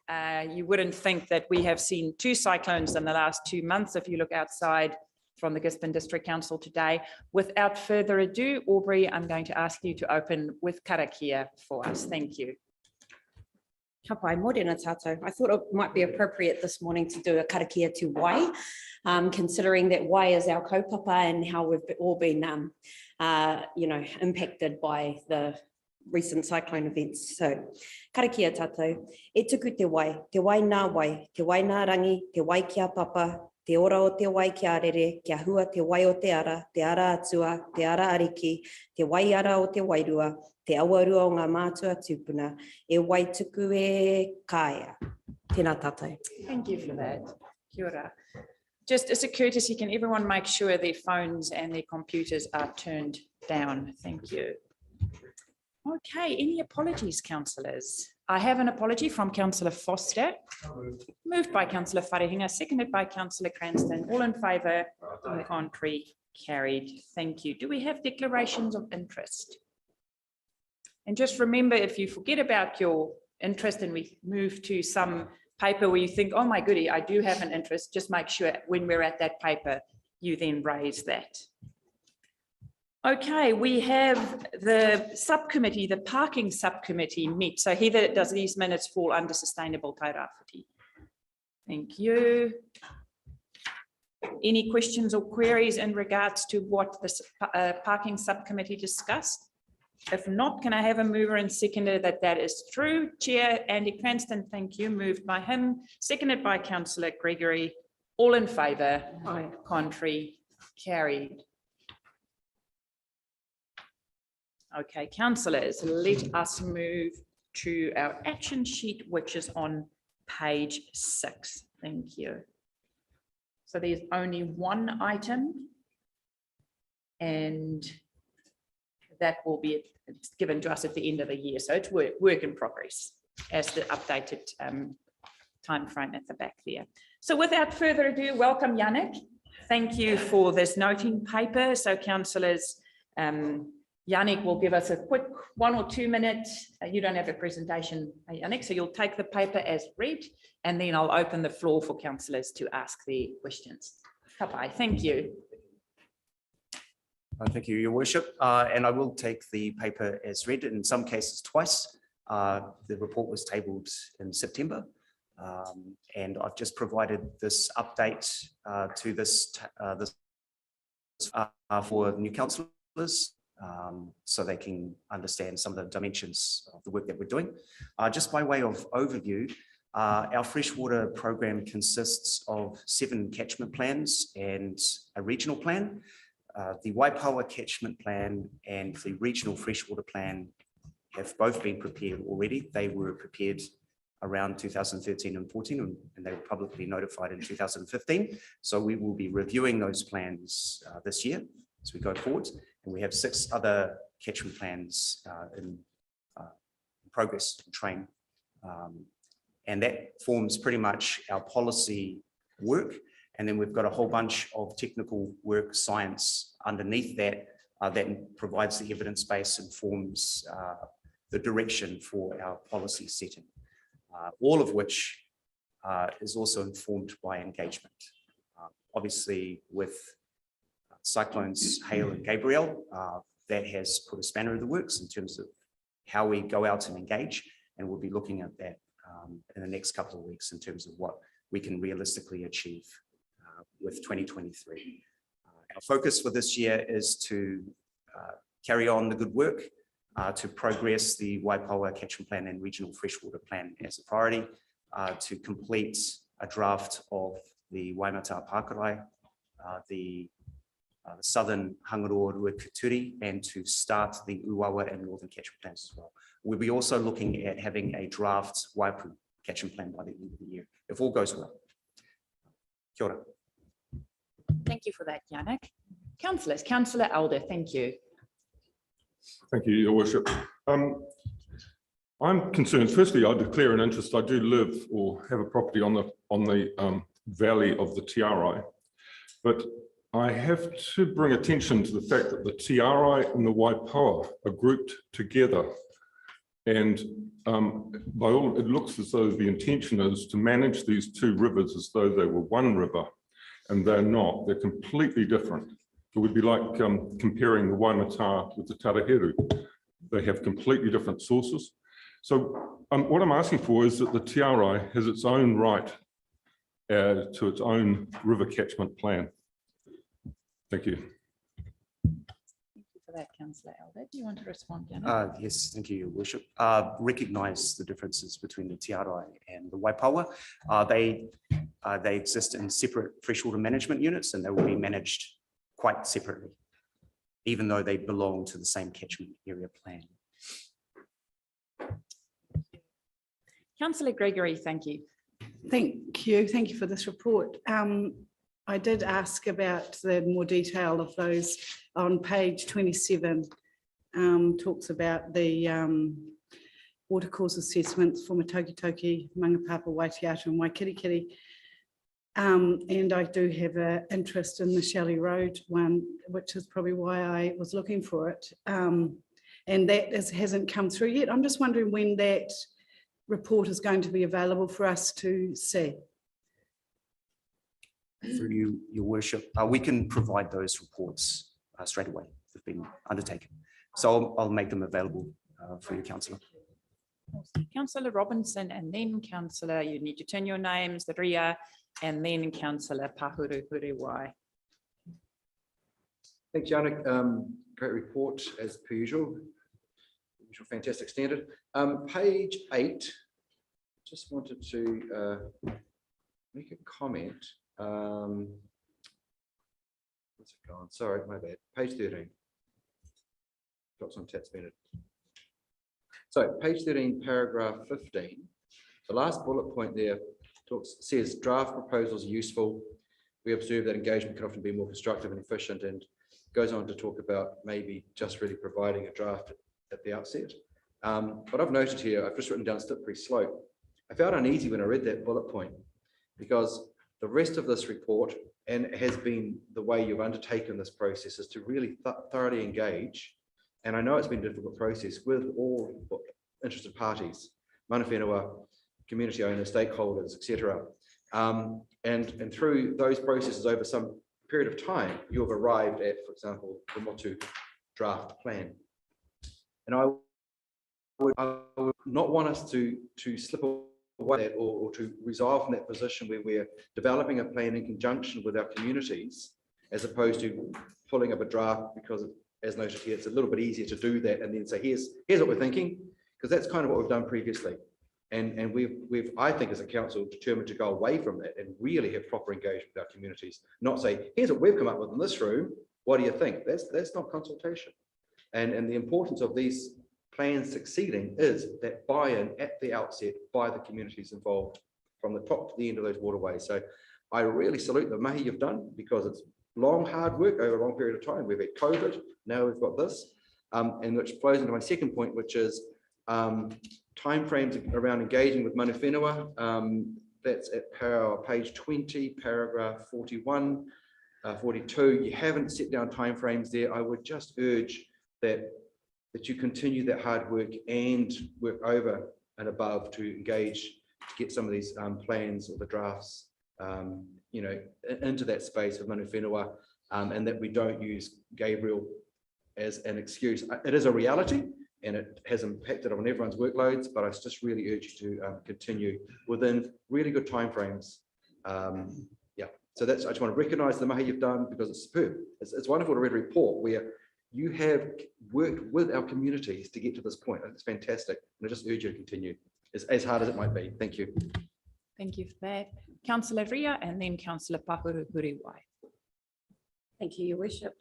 You wouldn't think that we have seen 2 cyclones in the last 2 months if you look outside from the Gisborne District Council today. Without further ado, Aubrey, I'm going to ask you to open with Karakia for us. Thank you. Ka pai, morena tātou. I thought it might be appropriate this morning to do a karakia to Wai, considering that Wai is our kaupapa and how we've all been, impacted by the recent cyclone events. So, karakia tātou. E tuku te Wai nā Wai, te Wai nā rangi, te Wai kia papa, te ora o te Wai kia rere, kia hua te Wai o te ara atua, te ara ariki, te Wai ara o te Wairua, te awarua o ngā mātua tūpuna, e Wai tuku e kāia. Tēnā tātou. Thank you for that. Kia ora. Just as a courtesy, can everyone make sure their phones and their computers are turned down? Thank you. Okay, any apologies, councillors? I have an apology from Councillor Foster, moved by Councillor Wharehinga, seconded by Councillor Cranston. All in favour, contrary, carried. Thank you. Do we have declarations of interest? And just remember, if you forget about your interest and we move to some paper where you think, oh my goodie, I do have an interest, just make sure when we're at that paper, you then raise that. Okay, we have the subcommittee, the parking subcommittee met. So Heather, does these minutes fall under sustainable Tairāwhiti? Thank you. Any questions or queries in regards to what the parking subcommittee discussed? If not, can I have a mover and seconder that is true? Chair Andy Cranston, thank you. Moved by him, seconded by Councillor Gregory. All in favour? Aye. Contrary, carried. Okay, councillors, let us move to our action sheet, which is on page 6. Thank you. So there's only one item, and that will be given to us at the end of the year. So it's work in progress as the updated time frame at the back there. So without further ado, welcome Yannick. Thank you for this noting paper. So councillors, Yannick will give us a quick 1 or 2 minutes. You don't have a presentation, Yannick, so you'll take the paper as read, and then I'll open the floor for councillors to ask their questions. Kapai, thank you. Thank you, Your Worship. And I will take the paper as read, in some cases twice. The report was tabled in September, and I've just provided this update to this for new councillors, so they can understand some of the dimensions of the work that we're doing. Just by way of overview, our freshwater program consists of 7 catchment plans and a regional plan. The Waipawa catchment plan and the regional freshwater plan have both been prepared already. They were prepared around 2013 and 14, and they were publicly notified in 2015. So we will be reviewing those plans this year as we go forward. And we have 6 other catchment plans in progress and train. And that forms pretty much our policy work. And then we've got a whole bunch of technical work, science underneath that, that provides the evidence base and forms the direction for our policy setting, all of which is also informed by engagement. Obviously, with cyclones Hale and Gabrielle, that has put a spanner in the works in terms of how we go out and engage, and we'll be looking at that in the next couple of weeks in terms of what we can realistically achieve with 2023. Our focus for this year is to carry on the good work, to progress the Waipawa catchment plan and regional freshwater plan as a priority, to complete a draft of the Waimata Pākarai, the southern Hangaroa Ruakaturi, and to start the Uawa and northern catchment plans as well. We'll be also looking at having a draft Waipu catchment plan by the end of the year, if all goes well. Kia ora. Thank you for that, Yannick. Councillors, Councillor Elder, thank you. Thank you, Your Worship. I'm concerned, firstly, I declare an interest. I do live or have a property on the valley of the Tairāwhiti, but I have to bring attention to the fact that the Tairāwhiti and the Waipawa are grouped together And by all, it looks as though the intention is to manage these two rivers as though they were one river, and they're not. They're completely different. It would be like comparing the Waimata with the Tairāwhiti. They have completely different sources. So what I'm asking for is that the Tairāwhiti has its own right to its own river catchment plan. Thank you. For that, Councillor Albert, do you want to respond, Janet? Yes, thank you, Your Worship. Recognise the differences between the Tairāwhiti and the Waipawa. They exist in separate freshwater management units, and they will be managed quite separately, even though they belong to the same catchment area plan. Councillor Gregory, thank you. Thank you. Thank you for this report. I did ask about the more detail of those on page 27. Talks about the watercourse assessments for Matokitoki, Mangapapa, Waitiata and Waikirikiri. And I do have an interest in the Shelley Road one, which is probably why I was looking for it. And that hasn't come through yet. I'm just wondering when that report is going to be available for us to see. Through you, Your Worship, we can provide those reports straight away. They've been undertaken. So I'll make them available for you, Councillor. Councillor Robinson, and then Councillor, you need to turn your names, the Ria, and then Councillor Pahuru Huriwai. Thanks, Janet. Great report as per usual. Fantastic standard. Page 8, just wanted to make a comment. What's it gone? Sorry, my bad. Page 13. Got some tats minute. So page 13, paragraph 15. The last bullet point there says draft proposals are useful. We observe that engagement can often be more constructive and efficient, and goes on to talk about maybe just really providing a draft at the outset. But I've noted here, I've just written down slippery slope. I felt uneasy when I read that bullet point, because the rest of this report, and it has been the way you've undertaken this process, is to really thoroughly engage. And I know it's been a difficult process with all interested parties, mana whenua, community owners, stakeholders, etc. And through those processes over some period of time, you have arrived at, for example, the Motu draft plan. And I would not want us to slip away that, or to resolve from that position where we're developing a plan in conjunction with our communities, as opposed to pulling up a draft, because as noted here, it's a little bit easier to do that and then say, here's what we're thinking, because that's kind of what we've done previously. And we've, I think, as a council, determined to go away from that and really have proper engagement with our communities, not say, here's what we've come up with in this room, what do you think? That's not consultation. And the importance of these plans succeeding is that buy-in at the outset by the communities involved, from the top to the end of those waterways. So I really salute the mahi you've done, because it's long, hard work over a long period of time. We've had COVID, now we've got this, and which flows into my second point, which is timeframes around engaging with mana whenua. That's at page 20, paragraph 41, 42. You haven't set down timeframes there. I would just urge that you continue that hard work and work over and above to engage, to get some of these plans or the drafts, you know, into that space of mana whenua, and that we don't use Gabriel as an excuse. It is a reality, and it has impacted on everyone's workloads, but I just really urge you to continue within really good timeframes. Yeah, so that's, I just want to recognise the mahi you've done, because it's superb. It's wonderful to read a report where you have worked with our communities to get to this point. It's fantastic, and I just urge you to continue, as hard as it might be. Thank you. Thank you for that. Councillor Ria, and then Councillor Pahuru Huriwai. Thank you, Your Worship.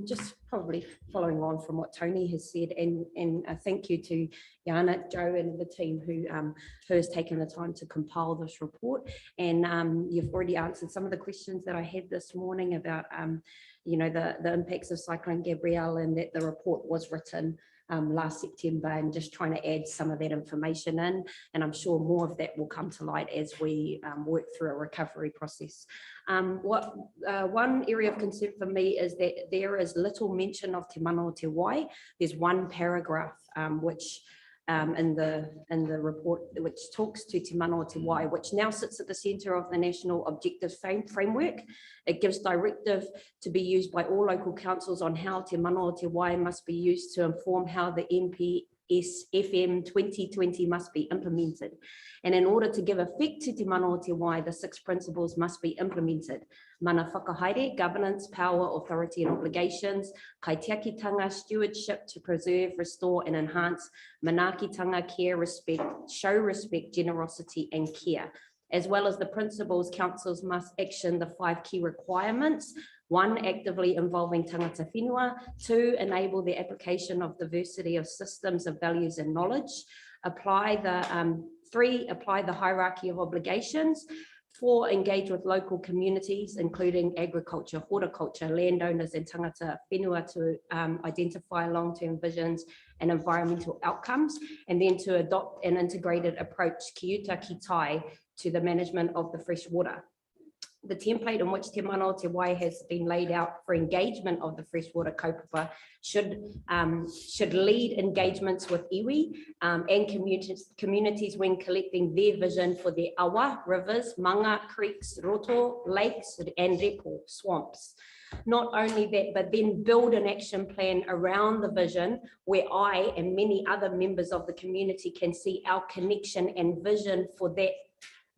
Just probably following on from what Tony has said, and a thank you to Janet, Joe, and the team who has taken the time to compile this report. And you've already answered some of the questions that I had this morning about, you know, the impacts of Cyclone Gabrielle, and that the report was written last September, and just trying to add some of that information in. And I'm sure more of that will come to light as we work through a recovery process. One area of concern for me is that there is little mention of Te Mana o Te Wai. There's one paragraph which in the report, which talks to Te Manawa Te Wai, which now sits at the centre of the National Objectives Framework. It gives directive to be used by all local councils on how Te Manawa Te Wai must be used to inform how the NPS-FM 2020 must be implemented. And in order to give effect to Te Manawa Te Wai, the 6 principles must be implemented. Mana whakahaere, governance, power, authority and obligations, kaitiakitanga, stewardship to preserve, restore and enhance, manakitanga, care, respect, show respect, generosity and care. As well as the principles, councils must action the 5 key requirements. 1, actively involving tangata whenua. 2, enable the application of diversity of systems of values and knowledge. 3, apply the hierarchy of obligations. 4, engage with local communities, including agriculture, horticulture, landowners and tangata whenua to identify long-term visions and environmental outcomes, and then to adopt an integrated approach, ki uta ki tai, to the management of the fresh water. The template in which Te Manawa Te Wai has been laid out for engagement of the freshwater kaupapa should lead engagements with iwi and communities when collecting their vision for their awa, rivers, manga, creeks, roto, lakes and repo, swamps. Not only that, but then build an action plan around the vision where I and many other members of the community can see our connection and vision for that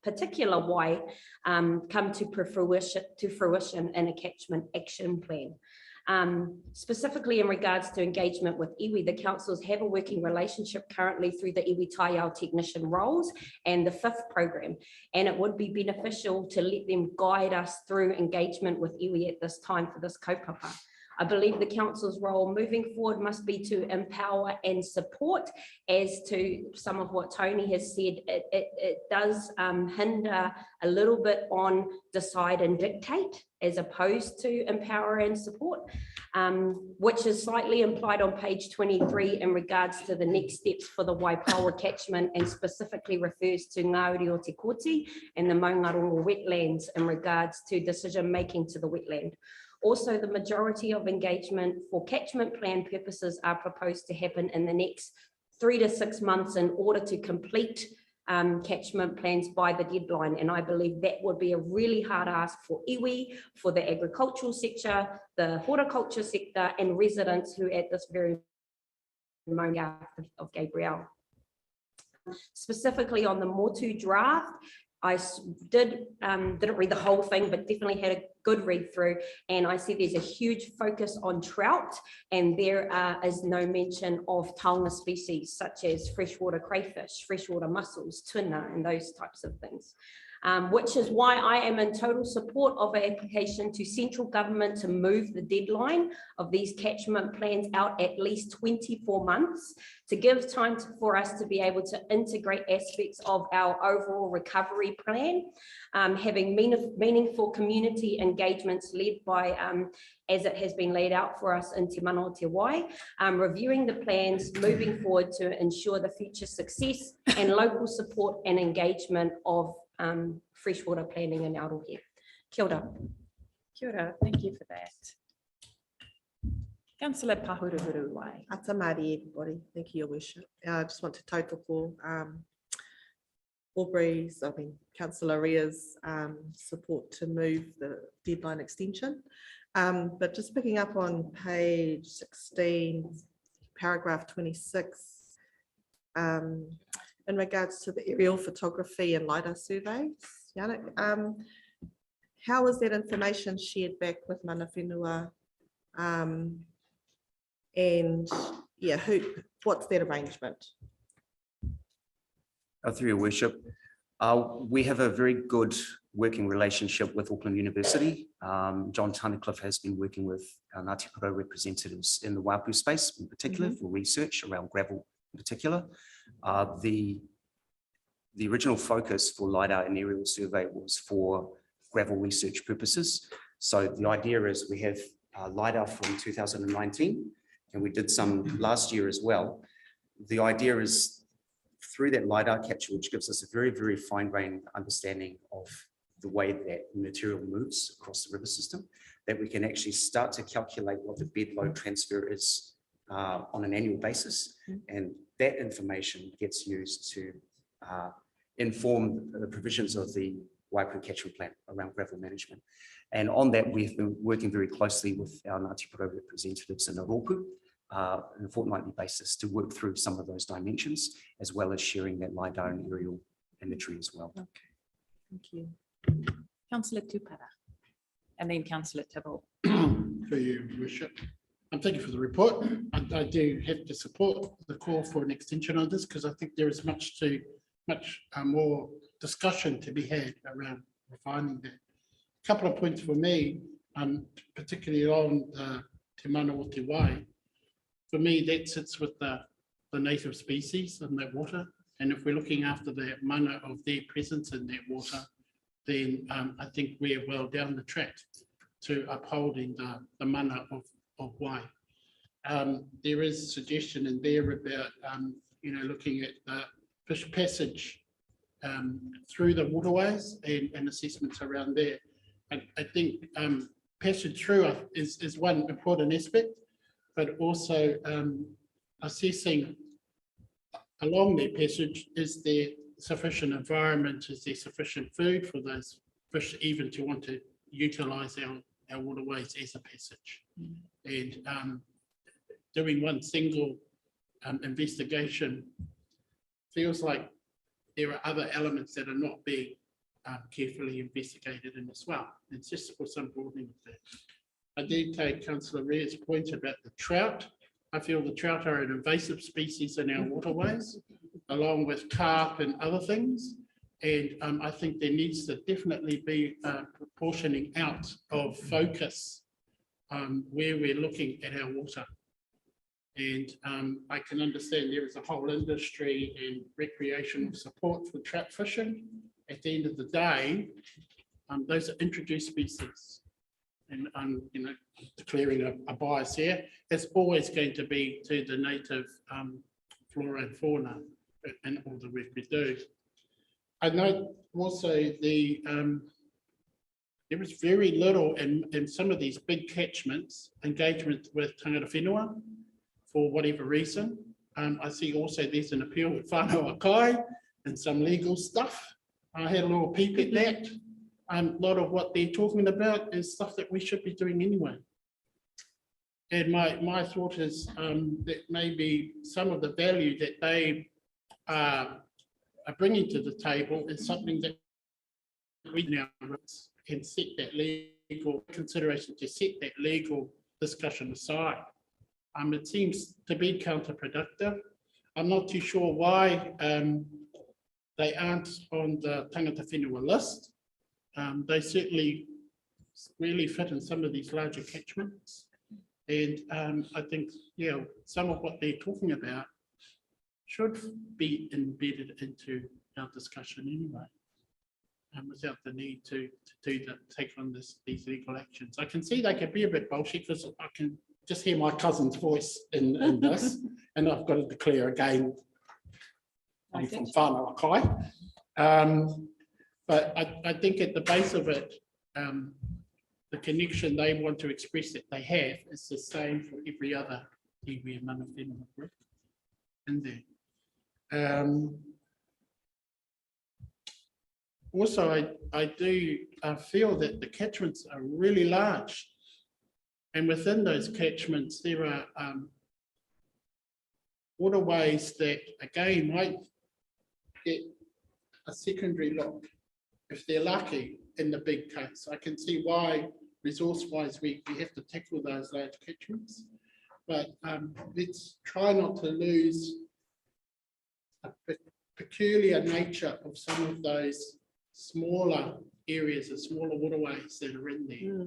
particular why come to fruition in a catchment action plan. Specifically in regards to engagement with iwi, the councils have a working relationship currently through the iwi taiao technician roles and the 5th program, and it would be beneficial to let them guide us through engagement with iwi at this time for this kaupapa. I believe the council's role moving forward must be to empower and support. As to some of what Tony has said, it does hinder a little bit on decide and dictate as opposed to empower and support, which is slightly implied on page 23 in regards to the next steps for the Waipawa catchment, and specifically refers to Ngāuri o Te Koti and the Maungarongo wetlands in regards to decision making to the wetland. Also, the majority of engagement for catchment plan purposes are proposed to happen in the next 3 to 6 months in order to complete catchment plans by the deadline. And I believe that would be a really hard ask for iwi, for the agricultural sector, the horticulture sector, and residents who at this very moment of Gabriel. Specifically on the Motu draft, I didn't read the whole thing, but definitely had a good read through, and I see there's a huge focus on trout, and there is no mention of taonga species such as freshwater crayfish, freshwater mussels, tuna, and those types of things. Which is why I am in total support of an application to central government to move the deadline of these catchment plans out at least 24 months to give time for us to be able to integrate aspects of our overall recovery plan, having meaningful community engagements led by, as it has been laid out for us in Te Manawa Te Wai, reviewing the plans moving forward to ensure the future success and local support and engagement of freshwater planning in Aotearoa. Kia ora. Kia ora, thank you for that. Councillor Pahuruhuruwai. Ata mārie, everybody. Thank you, Your Worship. I just want to tautoko Aubrey's, Councillor Ria's support to move the deadline extension. But just picking up on page 16, paragraph 26, in regards to the aerial photography and LiDAR surveys, Yannick, how is that information shared back with mana whenua? And yeah, what's that arrangement? Through Your Worship, we have a very good working relationship with Auckland University. John Tunnicliffe has been working with Ngāti Porou representatives in the Waipu space in particular for research around gravel in particular. The original focus for LiDAR and aerial survey was for gravel research purposes. So the idea is we have LiDAR from 2019, and we did some last year as well. The idea is through that LiDAR capture, which gives us a very, very fine-grained understanding of the way that material moves across the river system, that we can actually start to calculate what the bed load transfer is on an annual basis. And that information gets used to inform the provisions of the Waipu Catchment Plan around gravel management. And on that, we've been working very closely with our Ngāti Porou representatives in Oropu on a fortnightly basis to work through some of those dimensions, as well as sharing that lie-down aerial imagery as well. Okay, thank you. Councillor Tupara. And then Councillor Tibble. For you, Your Worship. Thank you for the report. I do have to support the call for an extension on this because I think there is much more discussion to be had around refining that. A couple of points for me, particularly on Te Mana o Te Wai. For me, that sits with the native species in that water. And if we're looking after the mana of their presence in that water, then I think we're well down the track to upholding the mana of Wai. There is suggestion in there about, looking at the fish passage through the waterways and assessments around there. I think passage through is one important aspect, but also assessing along their passage, is there sufficient environment, is there sufficient food for those fish even to want to utilise our waterways as a passage. And doing one single investigation feels like there are other elements that are not being carefully investigated in as well. It's just for some broadening of that. I do take Councillor Rea's point about the trout. I feel the trout are an invasive species in our waterways, along with carp and other things. And I think there needs to definitely be proportioning out of focus where we're looking at our water. And I can understand there is a whole industry and recreational support for trout fishing. At the end of the day, those are introduced species. And declaring a bias here, it's always going to be to the native flora and fauna and all the work we do. I note also there is very little in some of these big catchments engagement with tangata whenua for whatever reason. I see also there's an appeal with whānau akai and some legal stuff. I had a little peep at that. A lot of what they're talking about is stuff that we should be doing anyway. And my thought is that maybe some of the value that they are bringing to the table is something that we now can set that legal consideration, to set that legal discussion aside. It seems to be counterproductive. I'm not too sure why they aren't on the tangata whenua list. They certainly really fit in some of these larger catchments. And I think, some of what they're talking about should be embedded into our discussion anyway, without the need to take on these legal actions. I can see they could be a bit bullshit because I can just hear my cousin's voice in this, and I've got to declare again, I'm from whānau akai. But I think at the base of it, the connection they want to express that they have is the same for every other iwi and mana whenua group in there. Also, I do feel that the catchments are really large. And within those catchments, there are waterways that, again, might get a secondary look if they're lucky in the big case. I can see why resource-wise we have to tackle those large catchments, but let's try not to lose a peculiar nature of some of those smaller areas, the smaller waterways that are in there,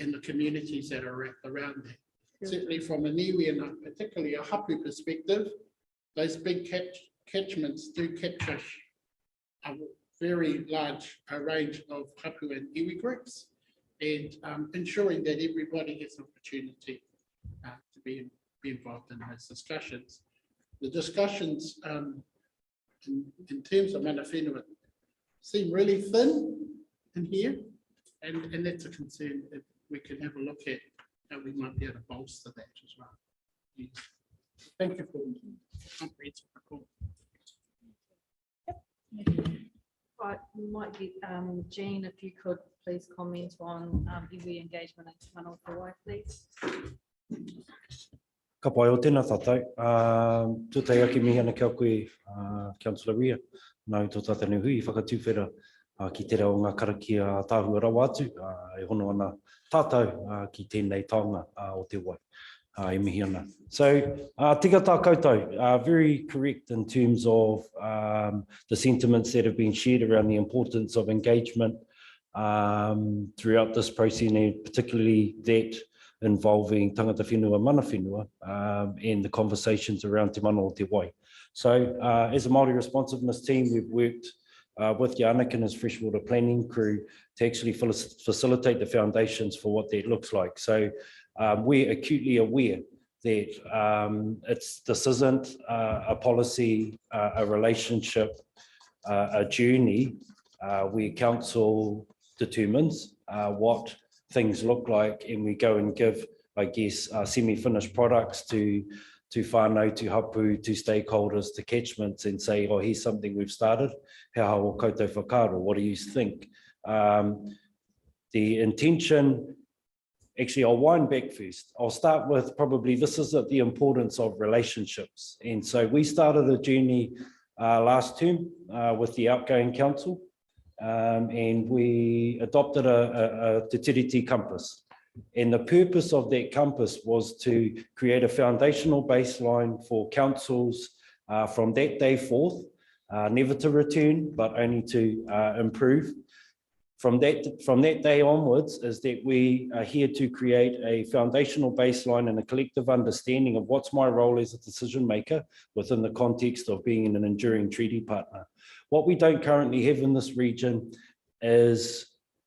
and the communities that are around there. Yeah. Certainly from an iwi and particularly a hapu perspective, those big catchments do capture a very large range of hapu and iwi groups, and ensuring that everybody gets an opportunity to be involved in those discussions. The discussions in terms of mana whenua seem really thin in here, and that's a concern that we can have a look at how we might be able to bolster that as well. communities. Thank you for the comprehensive report. Right, we might get Jean, if you could please comment on iwi engagement in Te Mana o Te Wai, please. Ka pai o tēnā tātou. Tūtai ake mihi ana kia koe, Councillor Ria. Nau tō tātanu hui, whakatūwhera ki te reo ngā karakia tāhua rawa atu. E hono ana tātou ki tēnei taonga o te wai. E mihi ana. So, tika tā koutou, very correct in terms of the sentiments that have been shared around the importance of engagement throughout this process, and particularly that involving tangata whenua, mana whenua, and the conversations around Te Mana o Te Wai. So as a Māori responsiveness team, we've worked with Yannick and his freshwater planning crew to actually facilitate the foundations for what that looks like. So we're acutely aware that this isn't a policy, a relationship, a journey where council determines what things look like, and we go and give, I guess, semi-finished products to whānau, to hapu, to stakeholders, to catchments, and say, oh, here's something we've started. He aha o koutou whakaaro, what do you think? The intention, actually, I'll wind back first. I'll start with probably this is the importance of relationships. And so we started a journey last term with the outgoing council. And we adopted a Te Tiriti compass. And the purpose of that compass was to create a foundational baseline for councils from that day forth, never to return, but only to improve. From that day onwards is that we are here to create a foundational baseline and a collective understanding of what's my role as a decision maker within the context of being an enduring treaty partner. What we don't currently have in this region is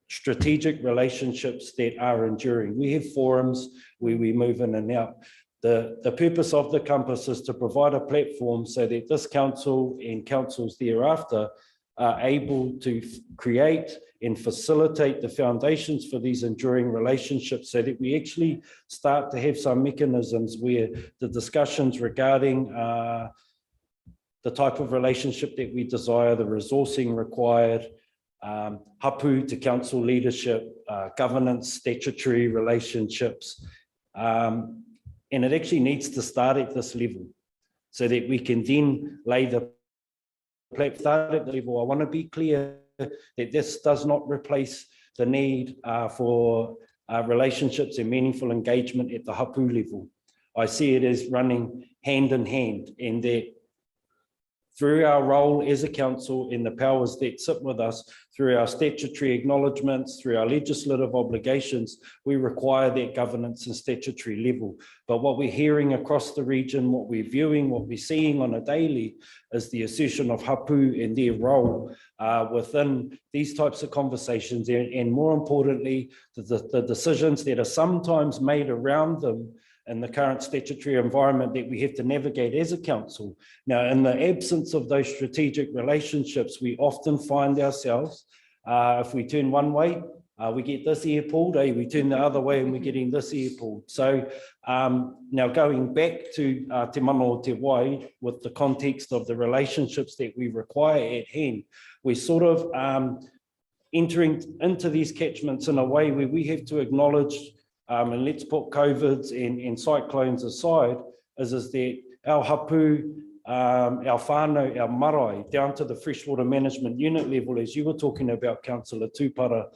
strategic relationships that are enduring. We have forums where we move in and out. The purpose of the compass is to provide a platform so that this council and councils thereafter are able to create and facilitate the foundations for these enduring relationships so that we actually start to have some mechanisms where the discussions regarding the type of relationship that we desire, the resourcing required, hapu to council leadership, governance, statutory relationships. And it actually needs to start at this level so that we can then lay the platform at the level. I want to be clear that this does not replace the need for relationships and meaningful engagement at the hapu level. I see it as running hand in hand, and that through our role as a council and the powers that sit with us, through our statutory acknowledgements, through our legislative obligations, we require that governance and statutory level. But what we're hearing across the region, what we're viewing, what we're seeing on a daily is the assertion of hapu and their role within these types of conversations, and more importantly, the decisions that are sometimes made around them in the current statutory environment that we have to navigate as a council. Now, in the absence of those strategic relationships, we often find ourselves, if we turn one way, we get this ear pulled, we turn the other way and we're getting this ear pulled. So now going back to Te Mana o Te Wai, with the context of the relationships that we require at hand, we're sort of entering into these catchments in a way where we have to acknowledge, and let's put COVIDs and cyclones aside, is that our hapu, our whānau, our marae, down to the freshwater management unit level, as you were talking about, Councillor Tupara,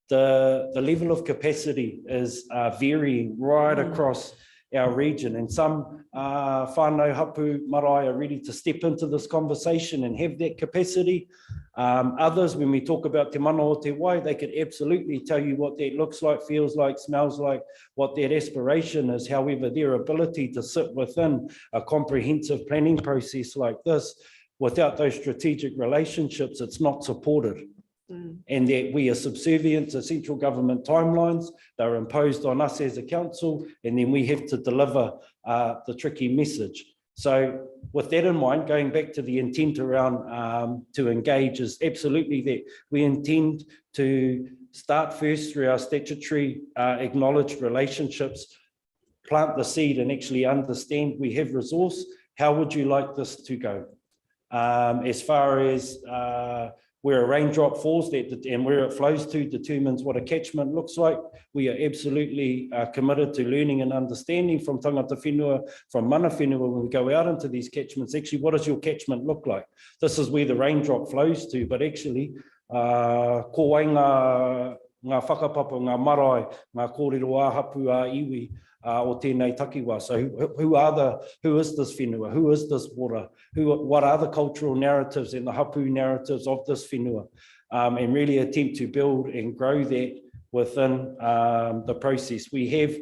the level of capacity is varying right across our region, and some whānau hapu marae are ready to step into this conversation and have that capacity. Others, when we talk about Te Mana o Te Wai, they could absolutely tell you what that looks like, feels like, smells like, what that aspiration is. However, their ability to sit within a comprehensive planning process like this, without those strategic relationships, it's not supported. And that we are subservient to central government timelines. They're imposed on us as a council, and then we have to deliver the tricky message. So with that in mind, going back to the intent around to engage is absolutely that we intend to start first through our statutory acknowledged relationships, plant the seed and actually understand we have resource. How would you like this to go? As far as where a raindrop falls and where it flows to determines what a catchment looks like. We are absolutely committed to learning and understanding from tangata whenua, from mana whenua, when we go out into these catchments. Actually, what does your catchment look like? This is where the raindrop flows to, but actually, ko wai ngā whakapapa, ngā marae, ngā kōrero āhapu ā iwi, o tēnei takiwā. So who is this whenua? Who is this water? What are the cultural narratives and the hapu narratives of this whenua? And really attempt to build and grow that within the process. We have,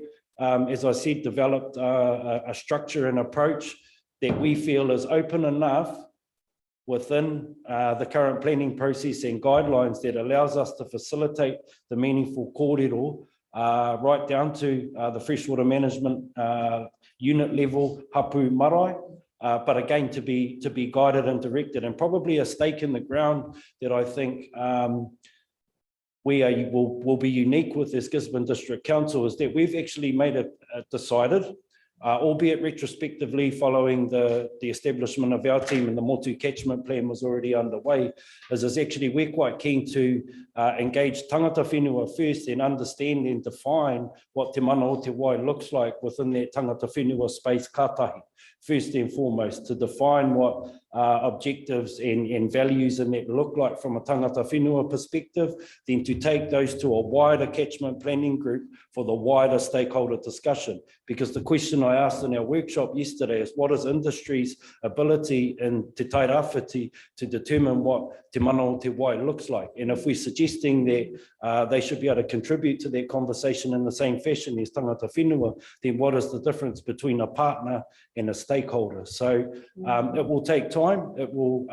as I said, developed a structure and approach that we feel is open enough within the current planning process and guidelines that allows us to facilitate the meaningful kōrero right down to the freshwater management unit level hapu marae, but again to be guided and directed. And probably a stake in the ground that I think will be unique with this Gisborne District Council is that we've actually decided, albeit retrospectively following the establishment of our team, and the Motu catchment plan was already underway, is actually we're quite keen to engage tangata whenua first and understand and define what te mana o te wai looks like within that tangata whenua space kātahi. First and foremost, to define what objectives and values and that look like from a tangata whenua perspective, then to take those to a wider catchment planning group for the wider stakeholder discussion. Because the question I asked in our workshop yesterday is, what is industry's ability in te Tairāwhiti to determine what te mana o te wai looks like? And if we're suggesting that they should be able to contribute to that conversation in the same fashion as tangata whenua, then what is the difference between a partner and a stakeholder? So it will take time. It will,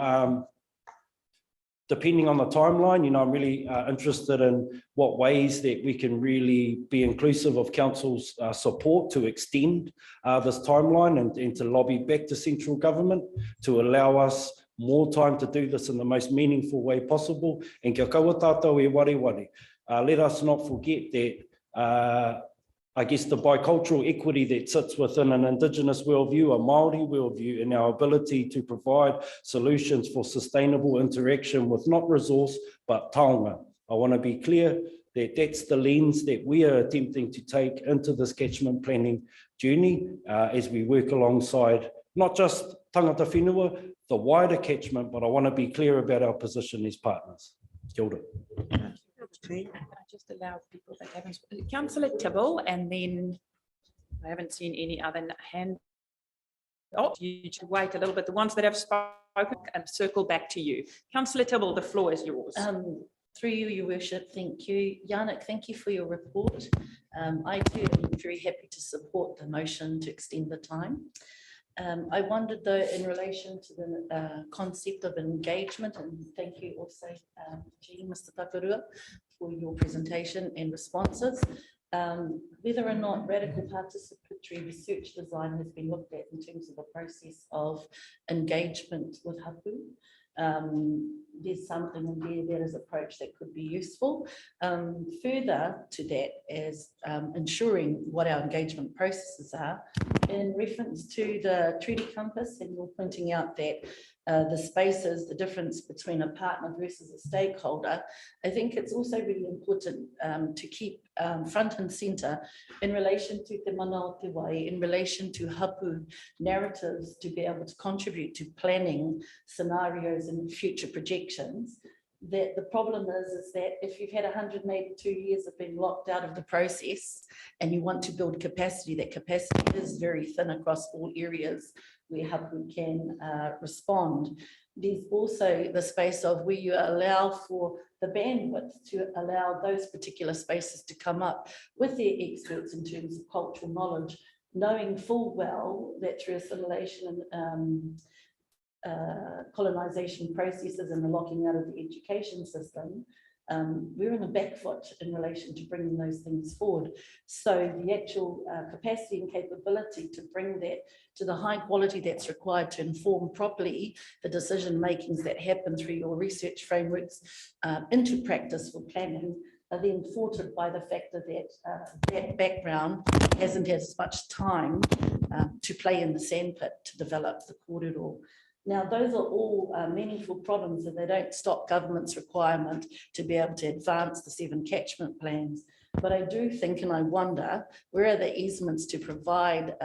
depending on the timeline, I'm really interested in what ways that we can really be inclusive of council's support to extend this timeline and to lobby back to central government to allow us more time to do this in the most meaningful way possible. And kia kaua tātou e ware. Let us not forget that I guess the bicultural equity that sits within an Indigenous worldview, a Māori worldview, and our ability to provide solutions for sustainable interaction with not resource, but taonga. I want to be clear that that's the lens that we are attempting to take into this catchment planning journey as we work alongside not just tangata whenua, the wider catchment, but I want to be clear about our position as partners. Kia ora. I just allow people that haven't. Councillor Tibble, and then I haven't seen any other hand. Oh, you should wait a little bit. The ones that have spoken and circle back to you. Councillor Tibble, the floor is yours. Through you, Your Worship, thank you. Yannick, thank you for your report. I too am very happy to support the motion to extend the time. I wondered though, in relation to the concept of engagement, and thank you also, Mr. Takarua, for your presentation and responses, whether or not radical participatory research design has been looked at in terms of the process of engagement with hapu. There's something in there that is approach that could be useful. Further to that is ensuring what our engagement processes are in reference to the treaty compass, and you're pointing out that the spaces, the difference between a partner versus a stakeholder. I think it's also really important to keep front and center in relation to te mana o te wai, in relation to hapu narratives, to be able to contribute to planning scenarios and future projections. That the problem is that if you've had 182 years of being locked out of the process and you want to build capacity, that capacity is very thin across all areas where hapu can respond. There's also the space of where you allow for the bandwidth to allow those particular spaces to come up with their experts in terms of cultural knowledge, knowing full well that through assimilation and colonization processes and the locking out of the education system, we're in a back foot in relation to bringing those things forward. So the actual capacity and capability to bring that to the high quality that's required to inform properly the decision makings that happen through your research frameworks into practice for planning are then thwarted by the fact that that background hasn't had as much time to play in the sandpit to develop the kōrero. Now, those are all meaningful problems, and they don't stop government's requirement to be able to advance the 7 catchment plans. But I do think, and I wonder, where are the easements to provide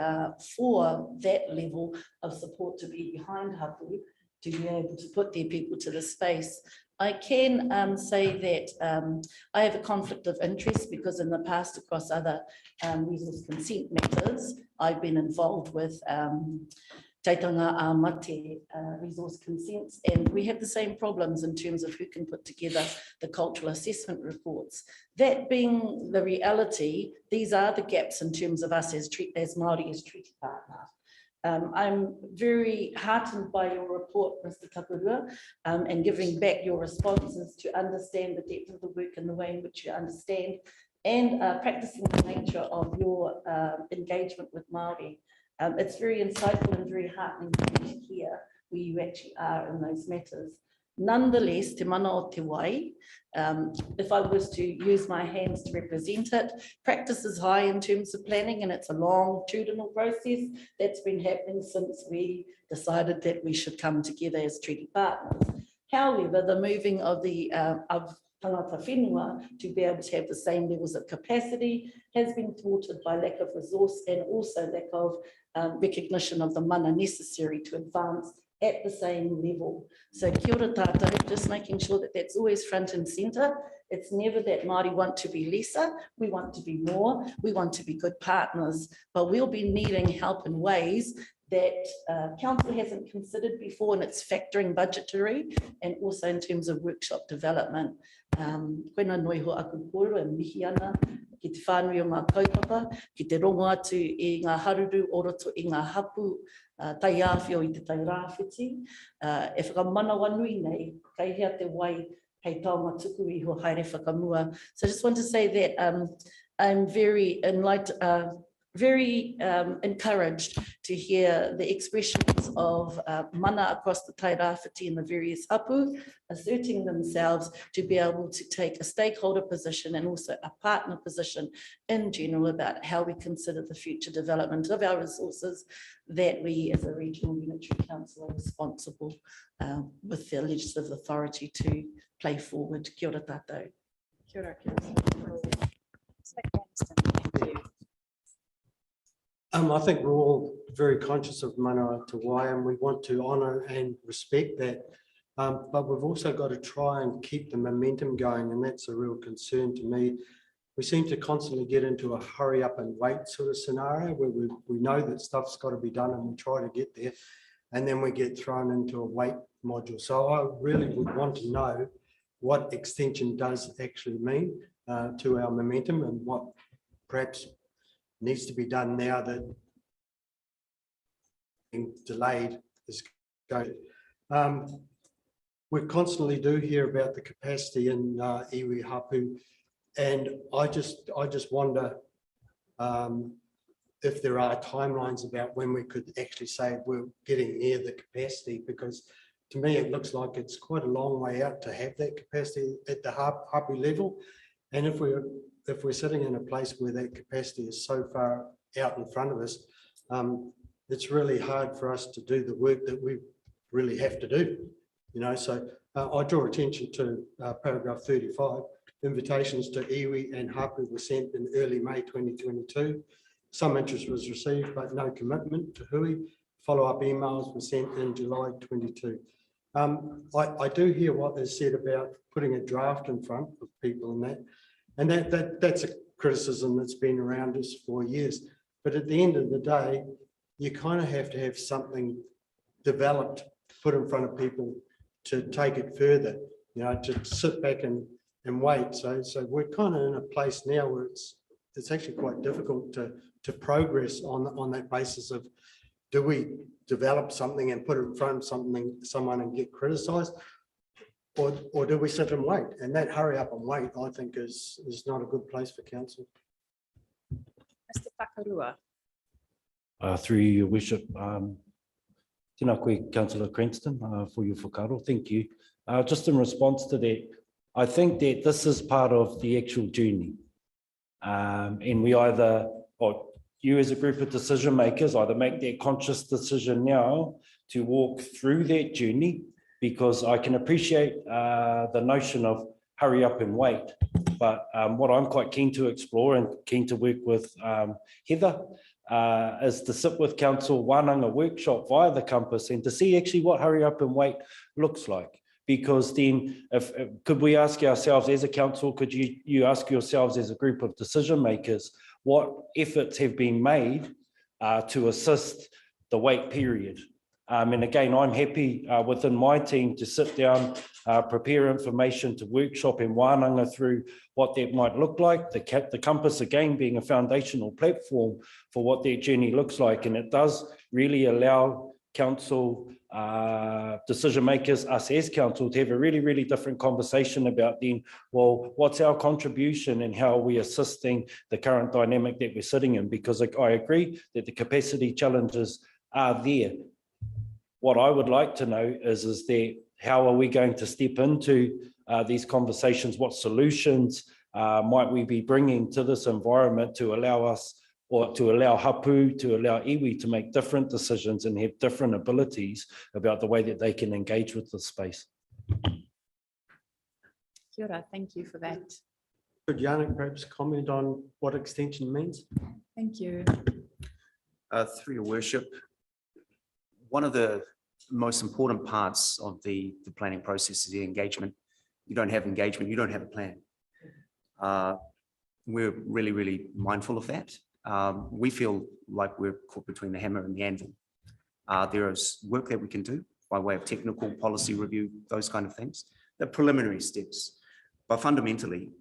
for that level of support to be behind hapu, to be able to put their people to the space? I can say that I have a conflict of interest because in the past, across other resource consent matters, I've been involved with Tairāwhiti resource consents, and we have the same problems in terms of who can put together the cultural assessment reports. That being the reality, these are the gaps in terms of us as Māori as treaty partner. I'm very heartened by your report, Mr. Kapurua, and giving back your responses to understand the depth of the work and the way in which you understand and practicing the nature of your engagement with Māori. It's very insightful and very heartening to hear where you actually are in those matters. Nonetheless, te mana o te wai, if I was to use my hands to represent it, practice is high in terms of planning, and it's a longitudinal process that's been happening since we decided that we should come together as treaty partners. However, the moving of the tangata whenua to be able to have the same levels of capacity has been thwarted by lack of resource and also lack of recognition of the mana necessary to advance at the same level. So kia ora tātou, just making sure that that's always front and centre. It's never that Māori want to be lesser, we want to be more, we want to be good partners, but we'll be needing help in ways that council hasn't considered before, and it's factoring budgetary and also in terms of workshop development. Koina noi ho aku kōrero e mihi ana ki te whānui o ngā kaupapa, ki te rongo atu i ngā haruru o roto i ngā hapu Tairāwhiti o i te Tairāwhiti. E whakamana wanui nei, kei hea te wai hei taonga tuku I ho haere whakamua. So I just want to say that I'm very enlightened, very encouraged to hear the expressions of mana across the Tairāwhiti and the various hapu asserting themselves to be able to take a stakeholder position and also a partner position in general about how we consider the future development of our resources that we as a regional unitary council are responsible with the legislative authority to play forward. Kia ora tātou. Kia ora, kia ora. Thank you. I think we're all very conscious of mana te wai, and we want to honour and respect that. But we've also got to try and keep the momentum going, and that's a real concern to me. We seem to constantly get into a hurry up and wait sort of scenario where we know that stuff's got to be done and we try to get there, and then we get thrown into a wait module. So I really would want to know what extension does actually mean to our momentum, and what perhaps needs to be done now that being delayed is going. We constantly do hear about the capacity in iwi hapu, and I just wonder if there are timelines about when we could actually say we're getting near the capacity, because to me it looks like it's quite a long way out to have that capacity at the hapu level, and if we're sitting in a place where that capacity is so far out in front of us, it's really hard for us to do the work that we really have to do. You know, so I draw attention to paragraph 35. Invitations to iwi and hapu were sent in early May 2022. Some interest was received, but no commitment to hui. Follow-up emails were sent in July 22. I do hear what is said about putting a draft in front of people and that's a criticism that's been around us for years. But at the end of the day, you kind of have to have something developed, put in front of people to take it further, you know, to sit back and wait. So we're kind of in a place now where it's actually quite difficult to progress on that basis of, do we develop something and put it in front of someone and get criticized? Or do we sit and wait? And that hurry up and wait, I think, is not a good place for council. Mr. Takarua. Through you, Your Worship, tēnā koe, Councillor Cranston, for your whakaaro. Thank you. Just in response to that, I think that this is part of the actual journey. And we either, or you as a group of decision makers, either make that conscious decision now to walk through that journey, because I can appreciate the notion of hurry up and wait. But what I'm quite keen to explore and keen to work with Heather is to sit with council wānanga workshop via the compass and to see actually what hurry up and wait looks like. Because then could we ask ourselves as a council, could you ask yourselves as a group of decision makers, what efforts have been made to assist the wait period? And again, I'm happy within my team to sit down, prepare information to workshop and wānanga through what that might look like. The compass again being a foundational platform for what that journey looks like. And it does really allow council decision makers, us as council, to have a really, really different conversation about then, well, what's our contribution and how are we assisting the current dynamic that we're sitting in? Because I agree that the capacity challenges are there. What I would like to know is that how are we going to step into these conversations? What solutions might we be bringing to this environment to allow us, or to allow hapu, to allow iwi to make different decisions and have different abilities about the way that they can engage with the space? Kia ora, thank you for that. Could Yannick perhaps comment on what extension means? Thank you. Through your worship, one of the most important parts of the planning process is the engagement. You don't have engagement, you don't have a plan. We're really, really mindful of that. We feel like we're caught between the hammer and the anvil. There is work that we can do by way of technical policy review, those kind of things, the preliminary steps. But fundamentally,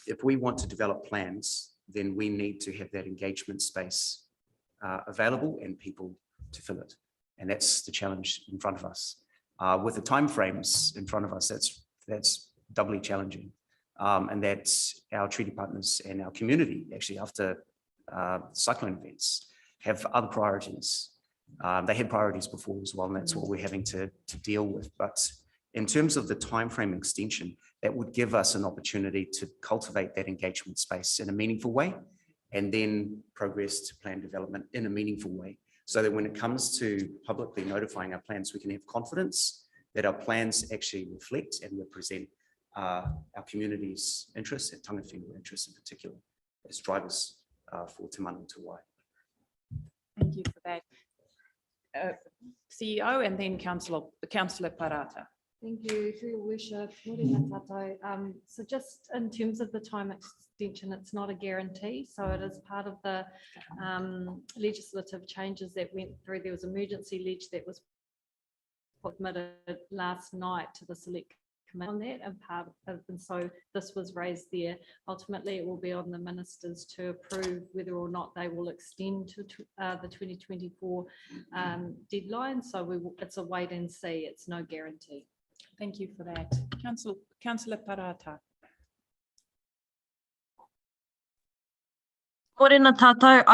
if we want to develop plans, then we need to have that engagement space available and people to fill it. And that's the challenge in front of us. With the timeframes in front of us, that's doubly challenging. And that's our treaty partners and our community, actually, after cyclone events, have other priorities. They had priorities before as well, and that's what we're having to deal with. But in terms of the timeframe extension, that would give us an opportunity to cultivate that engagement space in a meaningful way, and then progress to plan development in a meaningful way, so that when it comes to publicly notifying our plans, we can have confidence that our plans actually reflect and represent our community's interests and tangawhiti interests in particular as drivers for Te Mana Te Wai. Thank you for that. CEO and then Councillor Parata. Thank you, through your worship. Morena tātou. So just in terms of the time extension, it's not a guarantee. So it is part of the legislative changes that went through. There was emergency ledge that was submitted last night to the select committee on that, and so this was raised there. Ultimately, it will be on the ministers to approve whether or not they will extend to the 2024 deadline. So it's a wait and see. It's no guarantee. Thank you for that. Councillor Parata. Morena tātou.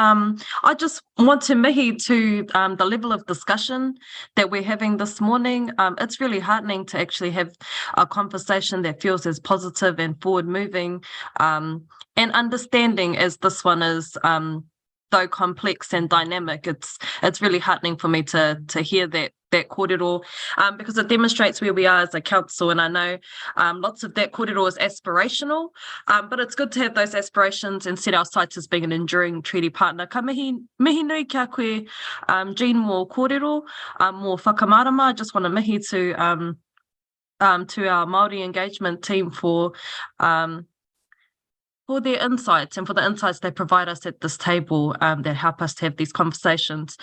I just want to mihi to the level of discussion that we're having this morning. It's really heartening to actually have a conversation that feels as positive and forward moving and understanding as this one is, though complex and dynamic. It's really heartening for me to hear that kōrero, because it demonstrates where we are as a council. And I know lots of that kōrero is aspirational, but it's good to have those aspirations and set our sights as being an enduring treaty partner. Ka mihi nui kia koe, Jean, mō kōrero, mō whakamarama. I just want to mihi to our Māori engagement team for their insights and for the insights they provide us at this table that help us to have these conversations.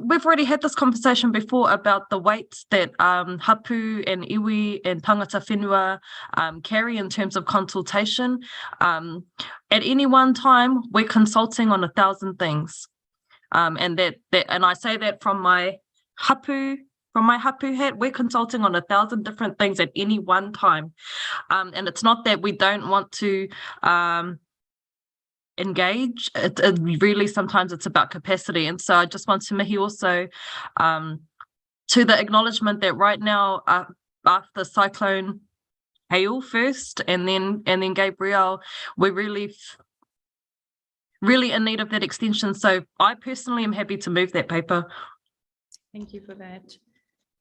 We've already had this conversation before about the weights that hapu and iwi and tangata whenua carry in terms of consultation. At any one time, we're consulting on 1,000 things. And I say that from my hapu hat, we're consulting on 1,000 different things at any one time. And it's not that we don't want to engage. It really, sometimes it's about capacity. And so I just want to mihi also to the acknowledgement that right now, after Cyclone Hale first, and then Gabrielle. We're really in need of that extension. So I personally am happy to move that paper. Thank you for that.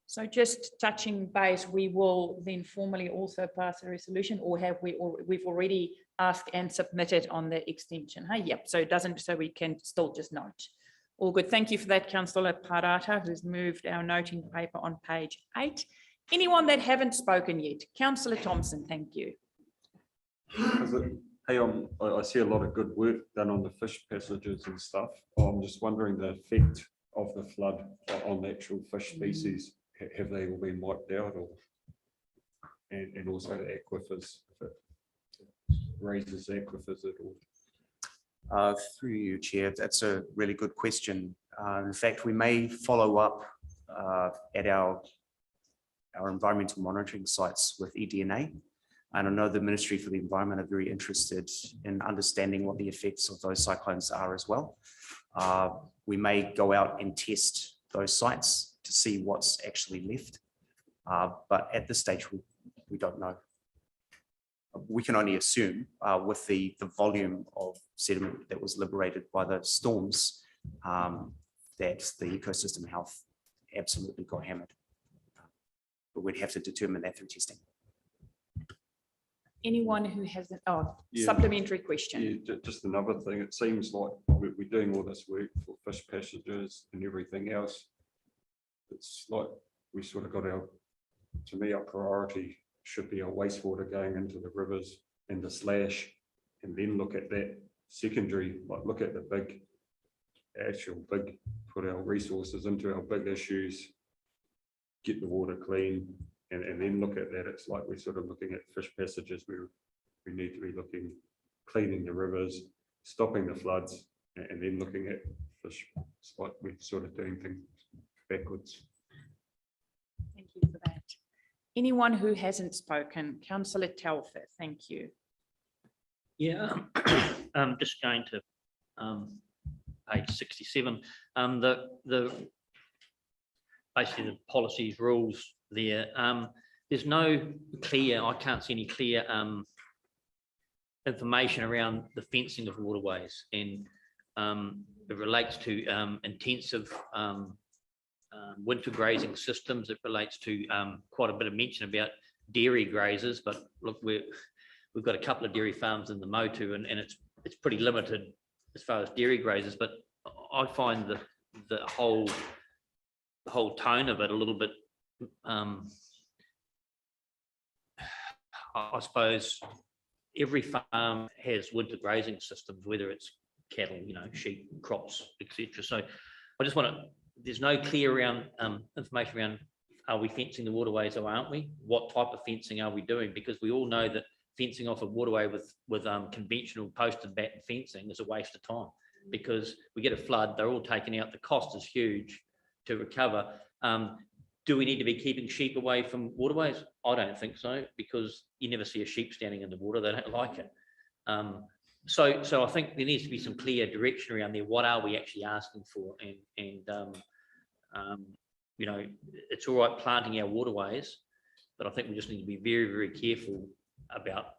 So just touching base, we will then formally also pass a resolution, or we've already asked and submitted on the extension. Hey, yep. So it doesn't, so we can still just note. All good. Thank you for that, Councillor Parata, who's moved our noting paper on page 8. Anyone that haven't spoken yet? Councillor Thompson, thank you. Hey, I see a lot of good work done on the fish passages and stuff. I'm just wondering the effect of the flood on the actual fish species. Have they all been wiped out, or and also the aquifers, if it raises aquifers at all? Through you, Chair, that's a really good question. In fact, we may follow up at our environmental monitoring sites with eDNA. And I know the Ministry for the Environment are very interested in understanding what the effects of those cyclones are as well. We may go out and test those sites to see what's actually left. But at this stage, we don't know. We can only assume with the volume of sediment that was liberated by the storms that the ecosystem health absolutely got hammered. But we'd have to determine that through testing. Anyone who has a Yeah. supplementary question? Yeah, just another thing. It seems like we're doing all this work for fish passages and everything else. It's like we sort of got to me, our priority should be our wastewater going into the rivers and the slash, and then look at that secondary, like look at the big, put our resources into our big issues, get the water clean, and then look at that. It's like we're sort of looking at fish passages where we need to be looking, cleaning the rivers, stopping the floods, and then looking at fish. It's like we're sort of doing things backwards. Thank you for that. Anyone who hasn't spoken? Councillor Telfer, thank you. Yeah, I'm just going to page 67. The basically the policies, rules there. There's no clear, I can't see any clear information around the fencing of waterways, and it relates to intensive winter grazing systems. It relates to quite a bit of mention about dairy grazers, but look, we've got a couple of dairy farms in the Motu, and it's pretty limited as far as dairy grazers. But I find the whole tone of it a little bit, I suppose every farm has winter grazing systems, whether it's cattle, sheep, crops, etc. So I just want to, there's no clear around information around, are we fencing the waterways or aren't we? What type of fencing are we doing? Because we all know that fencing off a waterway with conventional posted batten fencing is a waste of time, because we get a flood, they're all taken out, the cost is huge to recover. Do we need to be keeping sheep away from waterways? I don't think so, because you never see a sheep standing in the water, they don't like it. So I think there needs to be some clear direction around there. What are we actually asking for? And it's all right planting our waterways, but I think we just need to be very, very careful about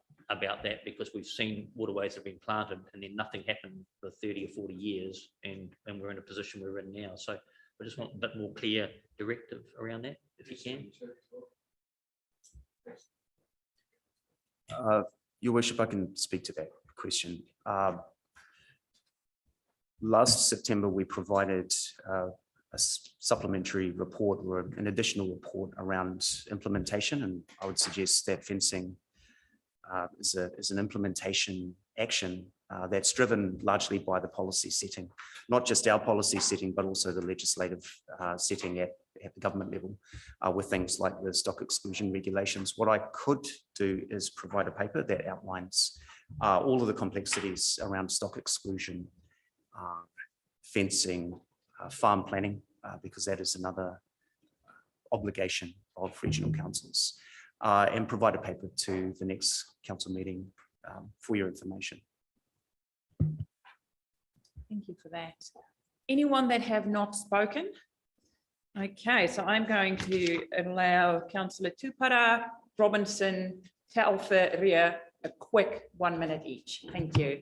that, because we've seen waterways have been planted and then nothing happened for 30 or 40 years, and we're in a position we're in now. So I just want a bit more clear directive around that, if you can. Your Worship, I can speak to that question. Last September, we provided a supplementary report, or an additional report around implementation, and I would suggest that fencing is an implementation action that's driven largely by the policy setting, not just our policy setting, but also the legislative setting at the government level with things like the stock exclusion regulations. What I could do is provide a paper that outlines all of the complexities around stock exclusion, fencing, farm planning, because that is another obligation of regional councils, and provide a paper to the next council meeting for your information. Thank you for that. Anyone that have not spoken? Okay, so I'm going to allow Councillor Tupara, Robinson, Tairāwhiti, a quick 1 minute each. Thank you.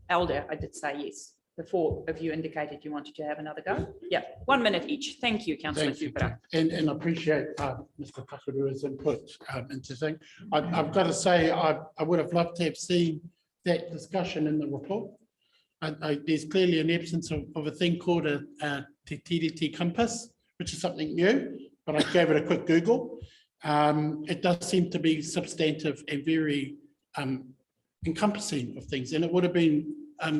Elder, I did say yes. The four of you indicated you wanted to have another go. Yeah, 1 minute each. Thank you, Councillor Thank you. Tupara. And appreciate Mr. Kakarua's input into things. I've got to say, I would have loved to have seen that discussion in the report. There's clearly an absence of a thing called a Tairāwhiti compass, which is something new, but I gave it a quick Google. It does seem to be substantive and very encompassing of things, and it would have been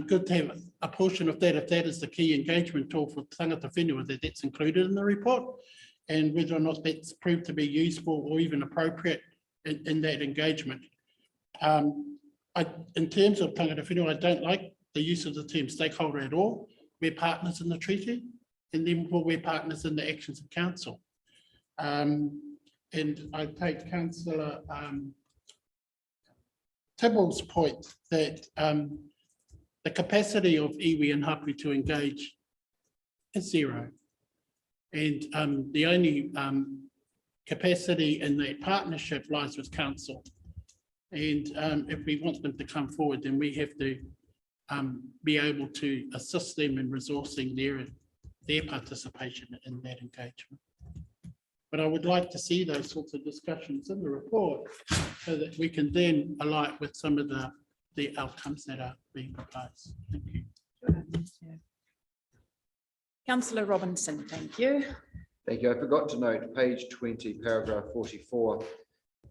good to have a portion of that, if that is the key engagement tool for tangata whenua, that's included in the report, and whether or not that's proved to be useful or even appropriate in that engagement. In terms of tangata whenua, I don't like the use of the term stakeholder at all. We're partners in the treaty, and then we're partners in the actions of council. And I take Councillor Tibble's point that the capacity of iwi and hapu to engage is zero. And the only capacity in that partnership lies with council. And if we want them to come forward, then we have to be able to assist them in resourcing their participation in that engagement. But I would like to see those sorts of discussions in the report so that we can then align with some of the outcomes that are being proposed. Thank you. Councillor Robinson, thank you. Thank you. I forgot to note page 20, paragraph 44.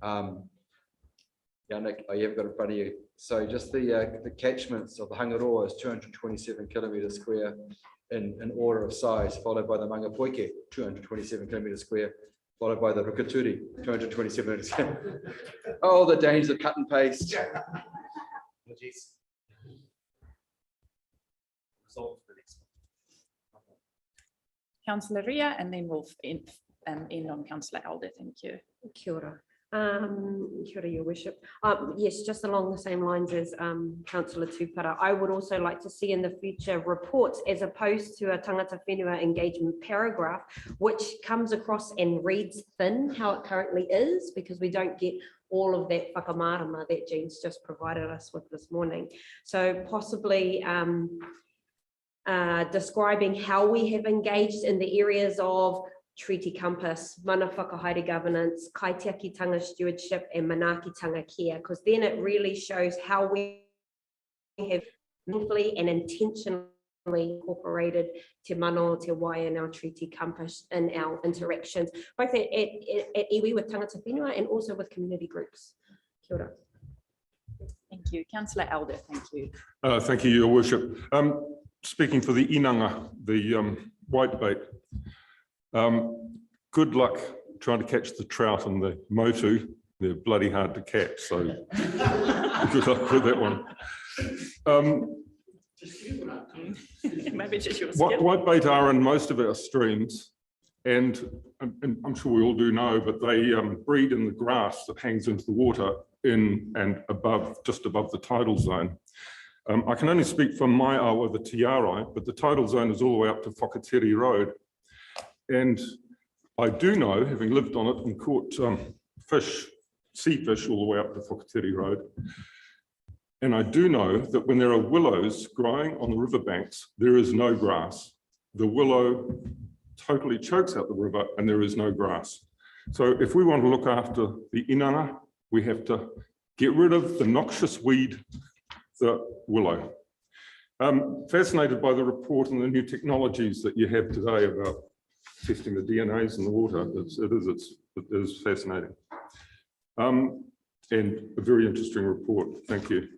Yannick, oh, you haven't got it in front of you. So just the catchments of the Hangaroa is 227 kilometres square in order of size, followed by the Mangapoike, 227 kilometres square, followed by the Rukaturi, 227 square. Oh, the dangers of cut and paste. Councillor Ria, and then we'll end on Councillor Elder. Thank you. Kia ora. Kia ora, Your Worship. Yes, just along the same lines as Councillor Tupara, I would also like to see in the future reports as opposed to a tangata whenua engagement paragraph, which comes across and reads thin how it currently is, because we don't get all of that whakamarama that Jean's just provided us with this morning. So possibly describing how we have engaged in the areas of treaty compass, mana whakahaere governance, kaitiakitanga stewardship, and manaakitanga care, because then it really shows how we have mindfully and intentionally incorporated te mano, te wai in our treaty compass in our interactions, both at iwi with tangata whenua and also with community groups. Kia ora. Thank you. Councillor Elder, thank you. Thank you, Your Worship. Speaking for the inanga, the white bait, good luck trying to catch the trout and the motu. They're bloody hard to catch, so good luck with that one. Maybe it's just your skill. White bait are in most of our streams, and I'm sure we all do know, but they breed in the grass that hangs into the water in and above, just above the tidal zone. I can only speak for my awa, the Tiarai, but the tidal zone is all the way up to Whakatiri Road. And I do know, having lived on it and caught sea fish all the way up to Whakatiri Road, and I do know that when there are willows growing on the riverbanks, there is no grass. The willow totally chokes out the river and there is no grass. So if we want to look after the inanga, we have to get rid of the noxious weed, the willow. Fascinated by the report and the new technologies that you have today about testing the DNAs in the water. It is fascinating. And a very interesting report. Thank you.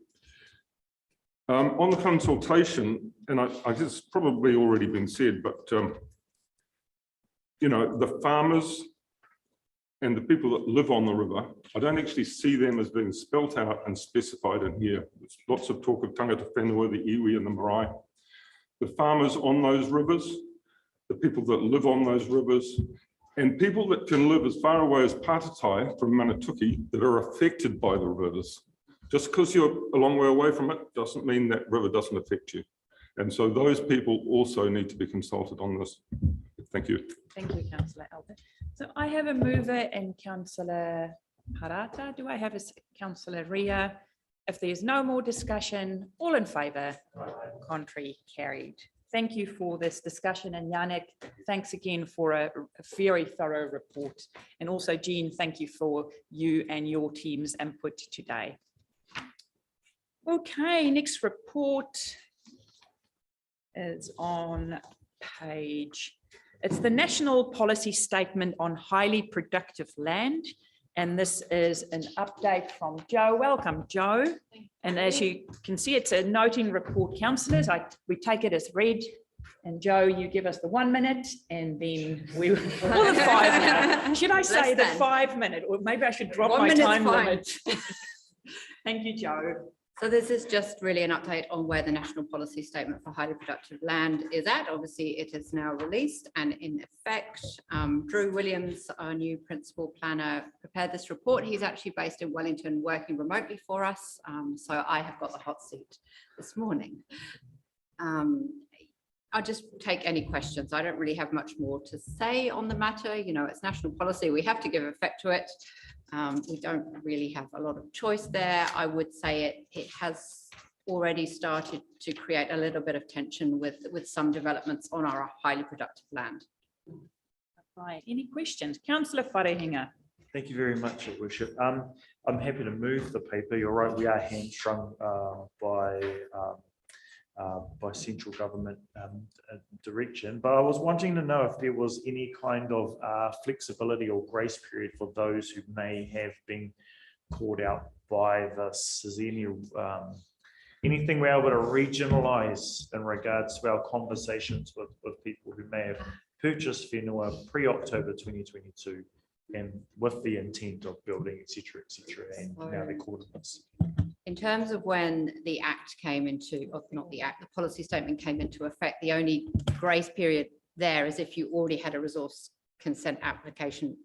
On the consultation, and I guess it's probably already been said, but you know, the farmers and the people that live on the river, I don't actually see them as being spelt out and specified in here. There's lots of talk of tangata whenua, the iwi and the marae. The farmers on those rivers, the people that live on those rivers, and people that can live as far away as Pātatai from Manatuki that are affected by the rivers. Just because you're a long way away from it doesn't mean that river doesn't affect you. And so those people also need to be consulted on this. Thank you. Thank you, Councillor Elder. So I have a mover and Councillor Parata. Do I have a councillor Ria? If there's no more discussion, all in favour, contrary, carried. Thank you for this discussion, and Yannick, thanks again for a very thorough report. And also, Jean, thank you for you and your team's input today. Okay, next report is on page, it's the National Policy Statement on Highly Productive Land. And this is an update from Joe. Welcome, Joe. And as you can see, it's a noting report, councillors. We take it as read. And Joe, you give us the 1 minute, and then we will the 5 minute. Should I say the 5 minute, or maybe I should drop my time limit? Thank you, Joe. So this is just really an update on where the National Policy Statement for Highly Productive Land is at. Obviously, it is now released and in effect. Drew Williams, our new principal planner, prepared this report. He's actually based in Wellington, working remotely for us. So I have got the hot seat this morning. I'll just take any questions. I don't really have much more to say on the matter. You know, it's national policy. We have to give effect to it. We don't really have a lot of choice there. I would say it has already started to create a little bit of tension with some developments on our highly productive land. Right, any questions? Councillor Wharehinga. Thank you very much, Your Worship. I'm happy to move the paper. You're right, we are hamstrung by central government direction, but I was wanting to know if there was any kind of flexibility or grace period for those who may have been caught out by the Sazenia. Anything we're able to regionalize in regards to our conversations with people who may have purchased whenua pre-October 2022 and with the intent of building, etc., and now they're caught in this. In terms of when the Act came into, or not the Act, the policy statement came into effect, the only grace period there is if you already had a resource consent application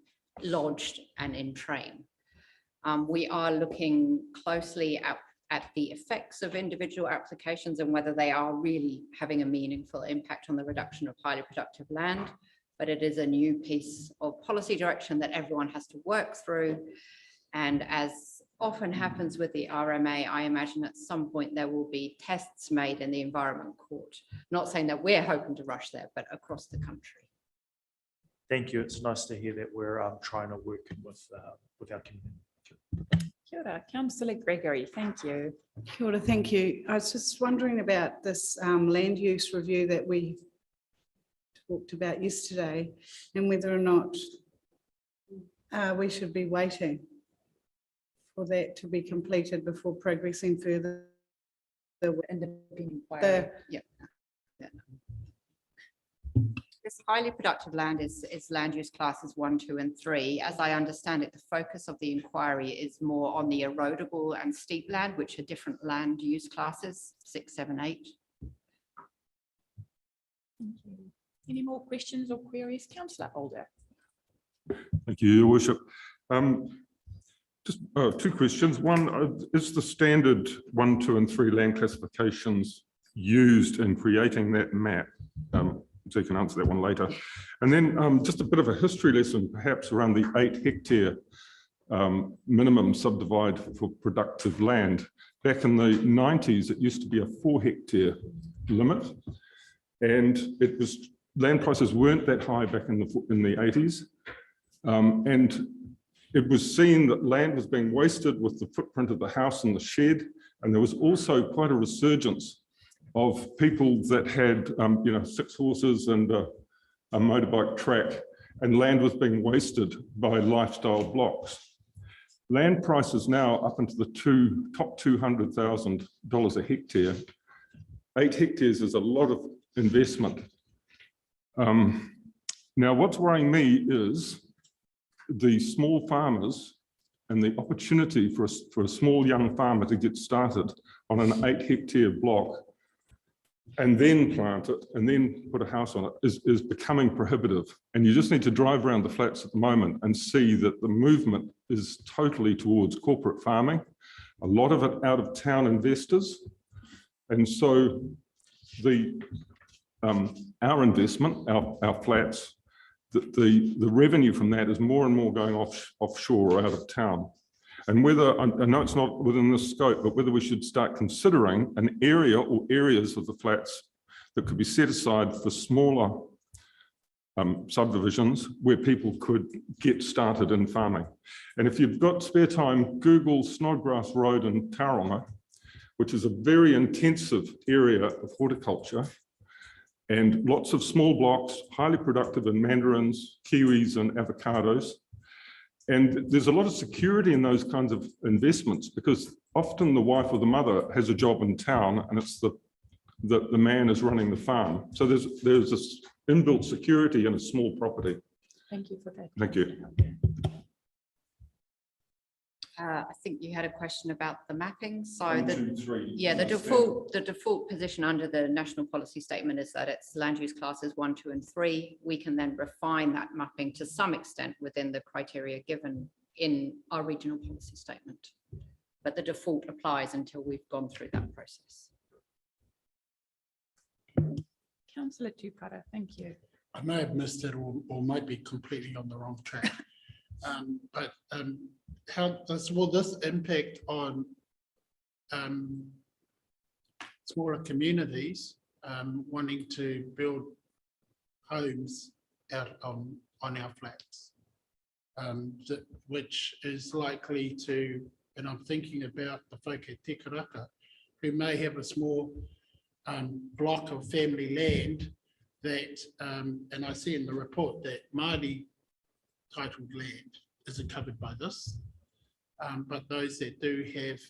lodged and in train. We are looking closely at the effects of individual applications and whether they are really having a meaningful impact on the reduction of highly productive land. But it is a new piece of policy direction that everyone has to work through. And as often happens with the RMA, I imagine at some point there will be tests made in the Environment Court. Not saying that we're hoping to rush there, but across the country. Thank you. It's nice to hear that we're trying to work with our community. Kia ora, Councillor Gregory, thank you. Kia ora, thank you. I was just wondering about this land use review that we talked about yesterday, and whether or not we should be waiting for that to be completed before progressing further. This highly productive land is land use classes 1, 2, and 3. As I understand it, the focus of the inquiry is more on the erodible and steep land, which are different land use classes 6, 7, 8. Thank you. Any more questions or queries? Councillor Alder. Thank you, Your Worship. Just 2 questions. One, is the standard 1, 2, and 3 land classifications used in creating that map? So you can answer that one later. And then just a bit of a history lesson, perhaps around the 8 hectare minimum subdivide for productive land. Back in the 90s, it used to be a 4 hectare limit, and it was land prices weren't that high back in the 80s, and it was seen that land was being wasted with the footprint of the house and the shed, and there was also quite a resurgence of people that had 6 horses and a motorbike track, and land was being wasted by lifestyle blocks. Land prices now up into the top $200,000 a hectare. 8 hectares is a lot of investment. Now, what's worrying me is the small farmers and the opportunity for a small young farmer to get started on an 8 hectare block and then plant it and then put a house on it is becoming prohibitive. And you just need to drive around the flats at the moment and see that the movement is totally towards corporate farming, a lot of it out of town investors. And so our investment, our flats, the revenue from that is more and more going offshore or out of town. And whether, I know it's not within this scope, but whether we should start considering an area or areas of the flats that could be set aside for smaller subdivisions where people could get started in farming. And if you've got spare time, Google Snodgrass Road in Tairāwhiti, which is a very intensive area of horticulture, and lots of small blocks, highly productive in mandarins, kiwis, and avocados. And there's a lot of security in those kinds of investments because often the wife or the mother has a job in town and it's the man is running the farm. So there's this inbuilt security in a small property. Thank you for that. Thank you. I think you had a question about the mapping. So 1, 2, 3. yeah, the default position under the national policy statement is that it's land use classes 1, 2, and 3. We can then refine that mapping to some extent within the criteria given in our regional policy statement. But the default applies until we've gone through that process. Councillor Tupara, thank you. I may have missed it or might be completely on the wrong track. But how will this impact on smaller communities wanting to build homes out on our flats, which is likely to, and I'm thinking about the folk at Te Karakia, who may have a small block of family land that, and I see in the report that Māori titled land isn't covered by this, but those that do have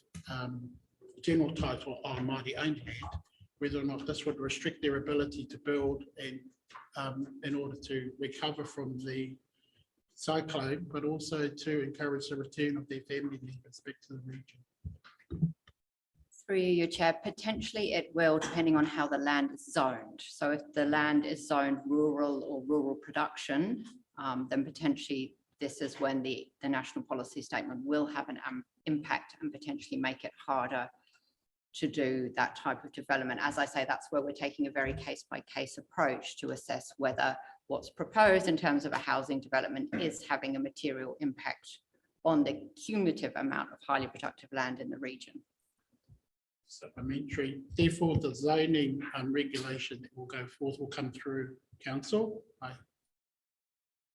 general title on Māori owned land, whether or not this would restrict their ability to build and in order to recover from the cyclone, but also to encourage the return of their family members back to the region. Through you, Chair, potentially it will, depending on how the land is zoned. So if the land is zoned rural or rural production, then potentially this is when the national policy statement will have an impact and potentially make it harder to do that type of development. As I say, that's where we're taking a very case-by-case approach to assess whether what's proposed in terms of a housing development is having a material impact on the cumulative amount of highly productive land in the region. Supplementary, therefore the zoning regulation that will go forth will come through council. I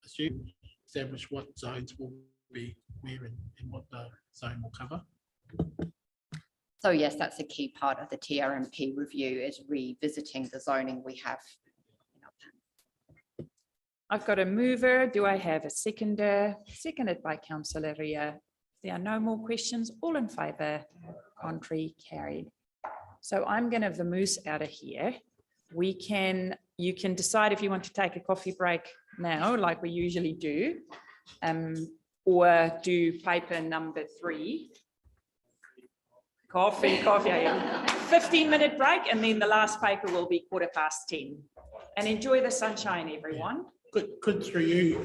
assume establish what zones will be where and what the zone will cover. So yes, that's a key part of the TRMP review, is revisiting the zoning we have. I've got a mover. Do I have a seconder? Seconded by Councillor Ria. There are no more questions. All in favour? Contrary, carried. So I'm going to vamoose out of here. You can decide if you want to take a coffee break now, like we usually do, or do paper number 3. Coffee, yeah. 15-minute break, and then the last paper will be 10:15. And enjoy the sunshine, everyone. Could through you,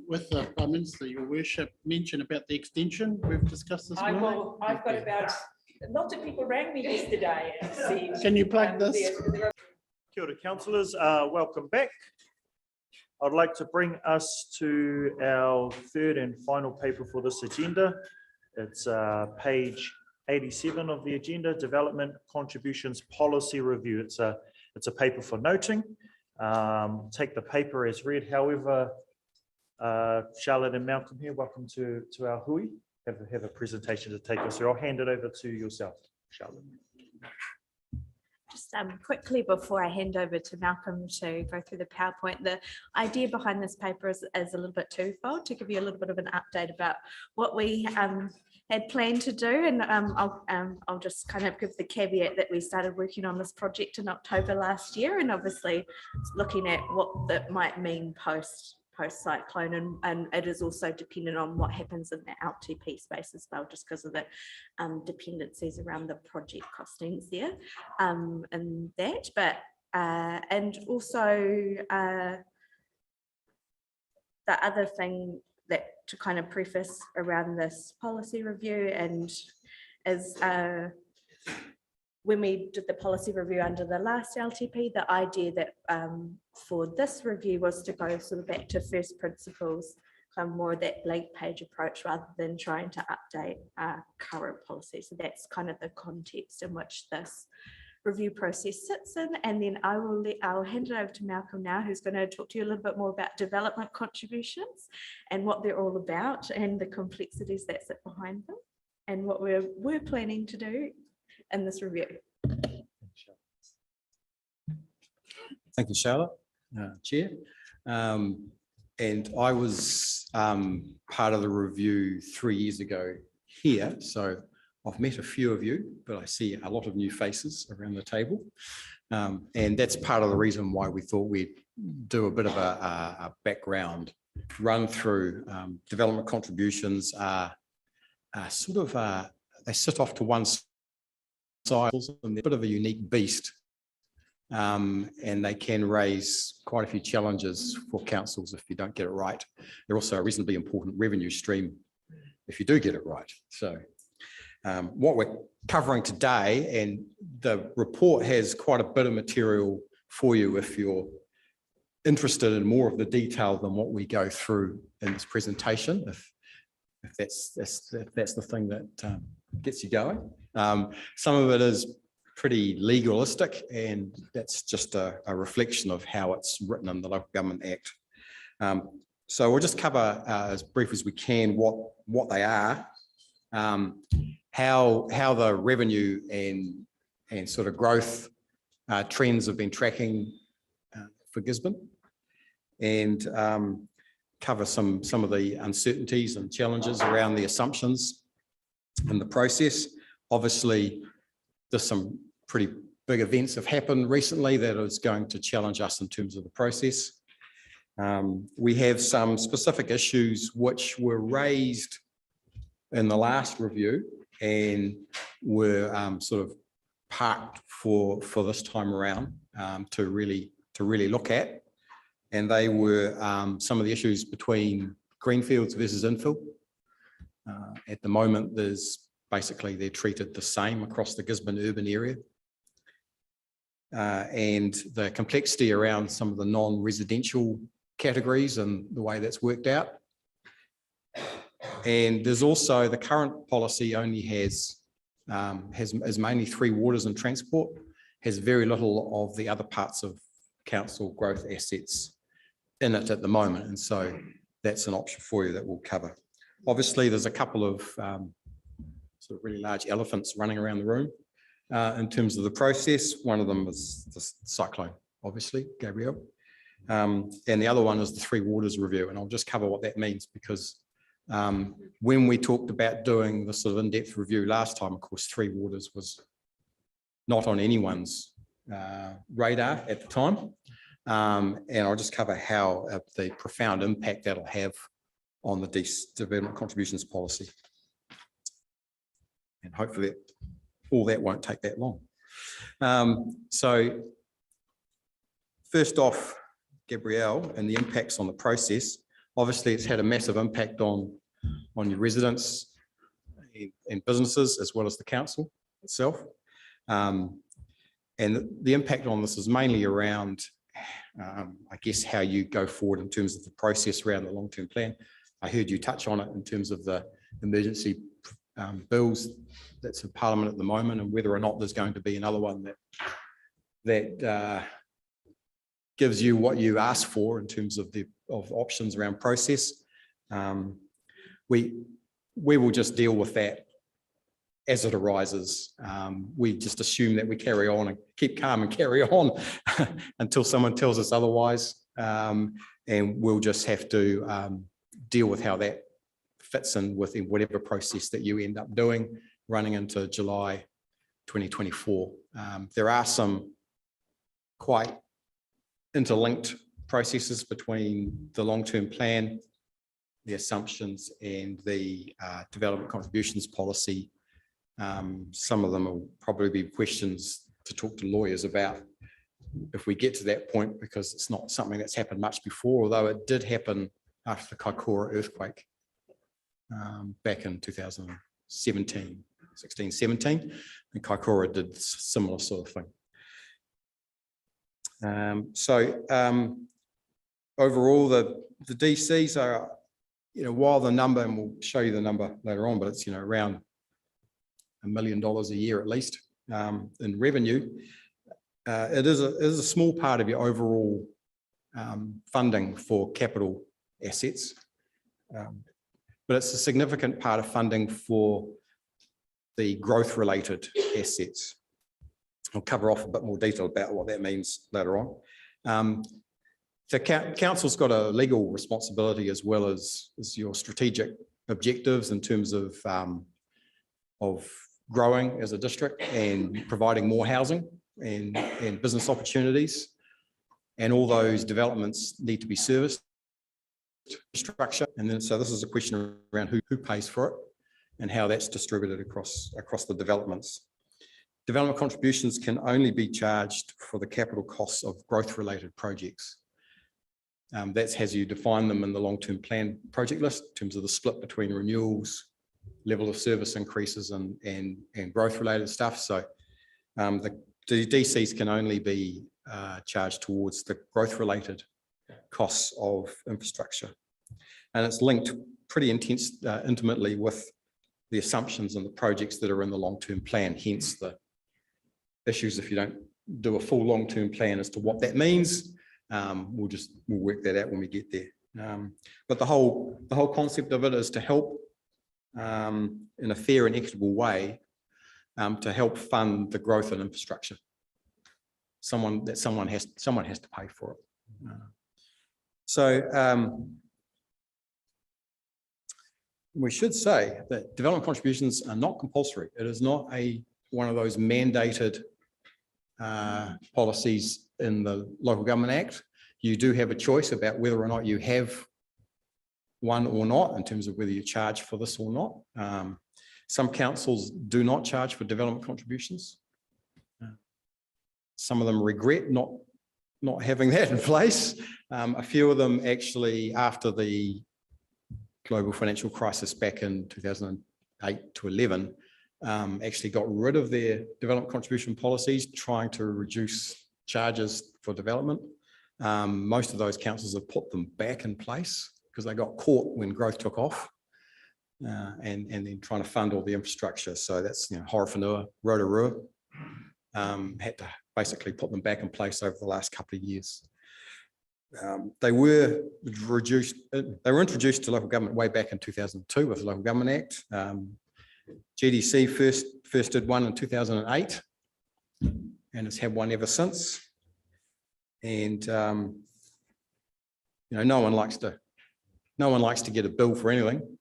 with the Prime Minister, Your Worship, mention about the extension we've discussed this morning? I've got about, lots of people rang me yesterday. And said, can you plug this? Kia ora, councillors, welcome back. I'd like to bring us to our third and final paper for this agenda. It's page 87 of the agenda, Development Contributions Policy Review. It's a paper for noting. Take the paper as read. However, Charlotte and Malcolm here, welcome to our hui. Have a presentation to take us through. I'll hand it over to yourself, Charlotte. Just quickly before I hand over to Malcolm to go through the PowerPoint, the idea behind this paper is a little bit twofold, to give you a little bit of an update about what we had planned to do, and I'll just kind of give the caveat that we started working on this project in October last year, and obviously looking at what that might mean post cyclone, and it is also dependent on what happens in the LTP space as well, just because of the dependencies around the project costings there, and that, but and also the other thing that to kind of preface around this policy review and is when we did the policy review under the last LTP, the idea that for this review was to go sort of back to first principles, kind of more of that blank page approach rather than trying to update our current policy. So that's kind of the context in which this review process sits in. And then I'll hand it over to Malcolm now, who's going to talk to you a little bit more about development contributions and what they're all about and the complexities that sit behind them and what we're planning to do in this review. Thank you, Charlotte, Chair. And I was part of the review 3 years ago here, so I've met a few of you, but I see a lot of new faces around the table. And that's part of the reason why we thought we'd do a bit of a background run through. Development contributions are sort of, they sit off to one side and they're a bit of a unique beast. And they can raise quite a few challenges for councils if you don't get it right. They're also a reasonably important revenue stream if you do get it right. So what we're covering today, and the report has quite a bit of material for you if you're interested in more of the detail than what we go through in this presentation, if that's the thing that gets you going. Some of it is pretty legalistic, and that's just a reflection of how it's written in the Local Government Act. So we'll just cover as brief as we can what they are, how the revenue and sort of growth trends have been tracking for Gisborne, and cover some of the uncertainties and challenges around the assumptions in the process. Obviously, there's some pretty big events have happened recently that is going to challenge us in terms of the process. We have some specific issues which were raised in the last review and were sort of parked for this time around to really look at. And they were some of the issues between greenfields versus infill. At the moment, basically they're treated the same across the Gisborne urban area. And the complexity around some of the non-residential categories and the way that's worked out. And there's also the current policy only has mainly 3 waters and transport, has very little of the other parts of council growth assets in it at the moment. And so that's an option for you that we'll cover. Obviously, there's a couple of sort of really large elephants running around the room in terms of the process. One of them is the cyclone, obviously, Gabrielle. And the other one is the 3 waters review. And I'll just cover what that means, because when we talked about doing the sort of in-depth review last time, of course, 3 waters was not on anyone's radar at the time. And I'll just cover how the profound impact that'll have on the development contributions policy. And hopefully all that won't take that long. So first off, Gabrielle, and the impacts on the process. Obviously, it's had a massive impact on your residents and businesses, as well as the council itself. And the impact on this is mainly around, I guess, how you go forward in terms of the process around the long-term plan. I heard you touch on it in terms of the emergency bills that's in Parliament at the moment, and whether or not there's going to be another one that gives you what you asked for in terms of options around process. We will just deal with that as it arises. We just assume that we carry on and keep calm and carry on until someone tells us otherwise. And we'll just have to deal with how that fits in with whatever process that you end up doing running into July 2024. There are some quite interlinked processes between the long-term plan, the assumptions, and the development contributions policy. Some of them will probably be questions to talk to lawyers about if we get to that point, because it's not something that's happened much before, although it did happen after the Kaikoura earthquake back in 2017, 16, 17. And Kaikoura did similar sort of thing. Overall, the DCs are, while the number, and we'll show you the number later on, but it's, around $1 million a year at least in revenue. It is a small part of your overall funding for capital assets, but it's a significant part of funding for the growth-related assets. I'll cover off a bit more detail about what that means later on. The council's got a legal responsibility as well as your strategic objectives in terms of growing as a district and providing more housing and business opportunities. And all those developments need to be serviced, structure. And then, so this is a question around who pays for it and how that's distributed across the developments. Development contributions can only be charged for the capital costs of growth-related projects. That's as you define them in the long-term plan project list in terms of the split between renewals, level of service increases and growth-related stuff. So the DCs can only be charged towards the growth-related costs of infrastructure. And it's linked pretty intimately with the assumptions and the projects that are in the long-term plan, hence the issues if you don't do a full long-term plan as to what that means. We'll work that out when we get there. But the whole concept of it is to help in a fair and equitable way to help fund the growth in infrastructure. Someone has to pay for it. We should say that development contributions are not compulsory. It is not one of those mandated policies in the Local Government Act. You do have a choice about whether or not you have one or not in terms of whether you charge for this or not. Some councils do not charge for development contributions. Some of them regret not having that in place. A few of them actually, after the global financial crisis back in 2008 to 11, actually got rid of their development contribution policies, trying to reduce charges for development. Most of those councils have put them back in place because they got caught when growth took off, and then trying to fund all the infrastructure. So that's Horowhenua, Rotorua, had to basically put them back in place over the last couple of years. They were introduced to local government way back in 2002 with the Local Government Act. GDC first did one in 2008 and has had one ever since. And no one likes to get a bill for anything.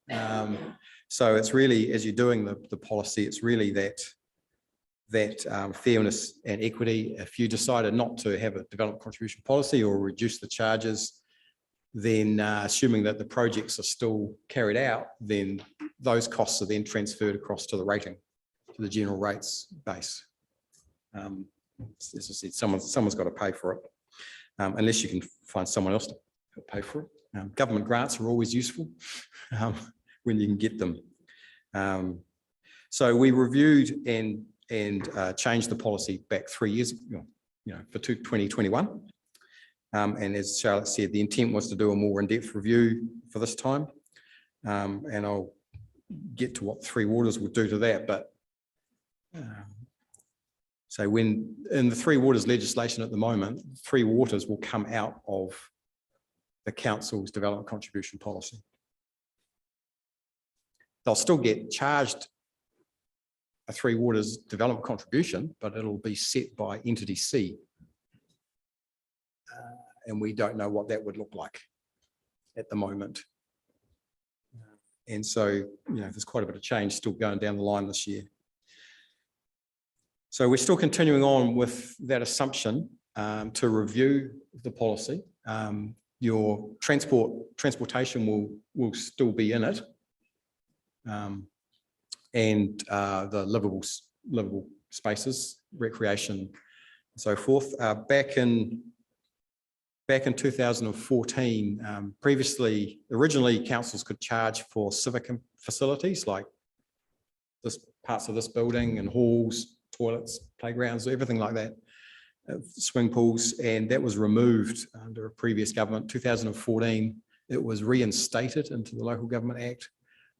So it's really, as you're doing the policy, it's really that fairness and equity. If you decided not to have a development contribution policy or reduce the charges, then assuming that the projects are still carried out, then those costs are then transferred across to the rating, to the general rates base. As I said, someone's got to pay for it, unless you can find someone else to pay for it. Government grants are always useful when you can get them. So we reviewed and changed the policy back 3 years ago, for 2021. And as Charlotte said, the intent was to do a more in-depth review for this time. And I'll get to what Three Waters will do to that. But so when in the Three Waters legislation at the moment, Three Waters will come out of the council's development contribution policy. They'll still get charged a Three Waters development contribution, but it'll be set by Entity C. And we don't know what that would look like at the moment. And so, there's quite a bit of change still going down the line this year. So we're still continuing on with that assumption to review the policy. Your transportation will still be in it. And the livable spaces, recreation, and so forth. Back in 2014, originally councils could charge for civic facilities like parts of this building and halls, toilets, playgrounds, everything like that, swing pools, and that was removed under a previous government. 2014, it was reinstated into the Local Government Act,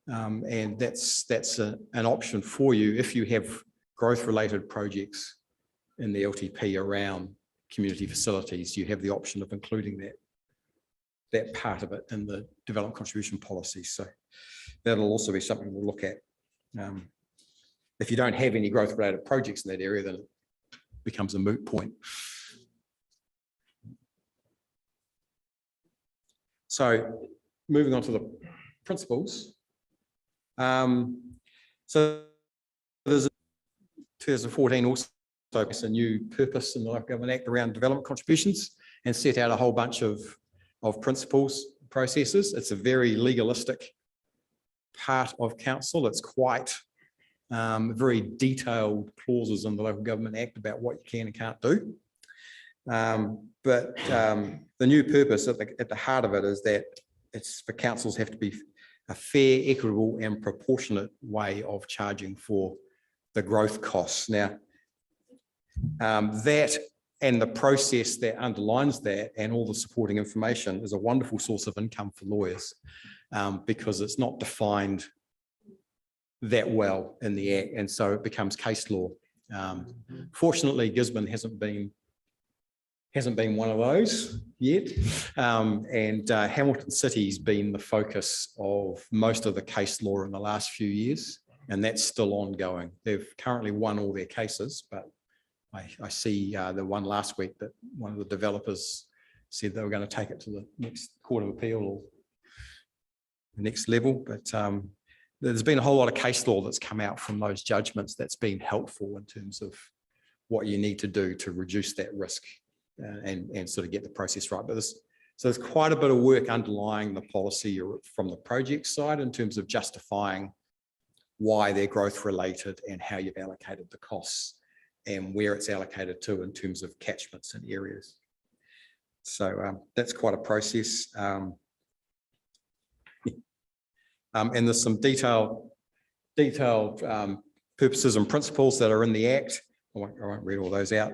and that's an option for you if you have growth-related projects in the LTP around community facilities. You have the option of including that part of it in the development contribution policy. So that'll also be something we'll look at. If you don't have any growth-related projects in that area, then it becomes a moot point. So moving on to the principles. So there's a 2014 also a new purpose in the Local Government Act around development contributions and set out a whole bunch of principles, processes. It's a very legalistic part of council. It's quite very detailed clauses in the Local Government Act about what you can and can't do. But the new purpose at the heart of it is that it's for councils have to be a fair, equitable and proportionate way of charging for the growth costs. Now, that and the process that underlines that and all the supporting information is a wonderful source of income for lawyers because it's not defined that well in the Act, and so it becomes case law. Fortunately, Gisborne hasn't been one of those yet, and Hamilton City's been the focus of most of the case law in the last few years, and that's still ongoing. They've currently won all their cases, but I see the one last week that one of the developers said they were going to take it to the next Court of Appeal or the next level. But there's been a whole lot of case law that's come out from those judgments that's been helpful in terms of what you need to do to reduce that risk and sort of get the process right. But so there's quite a bit of work underlying the policy from the project side in terms of justifying why they're growth related and how you've allocated the costs and where it's allocated to in terms of catchments and areas. So that's quite a process. And there's some detailed purposes and principles that are in the Act. I won't read all those out.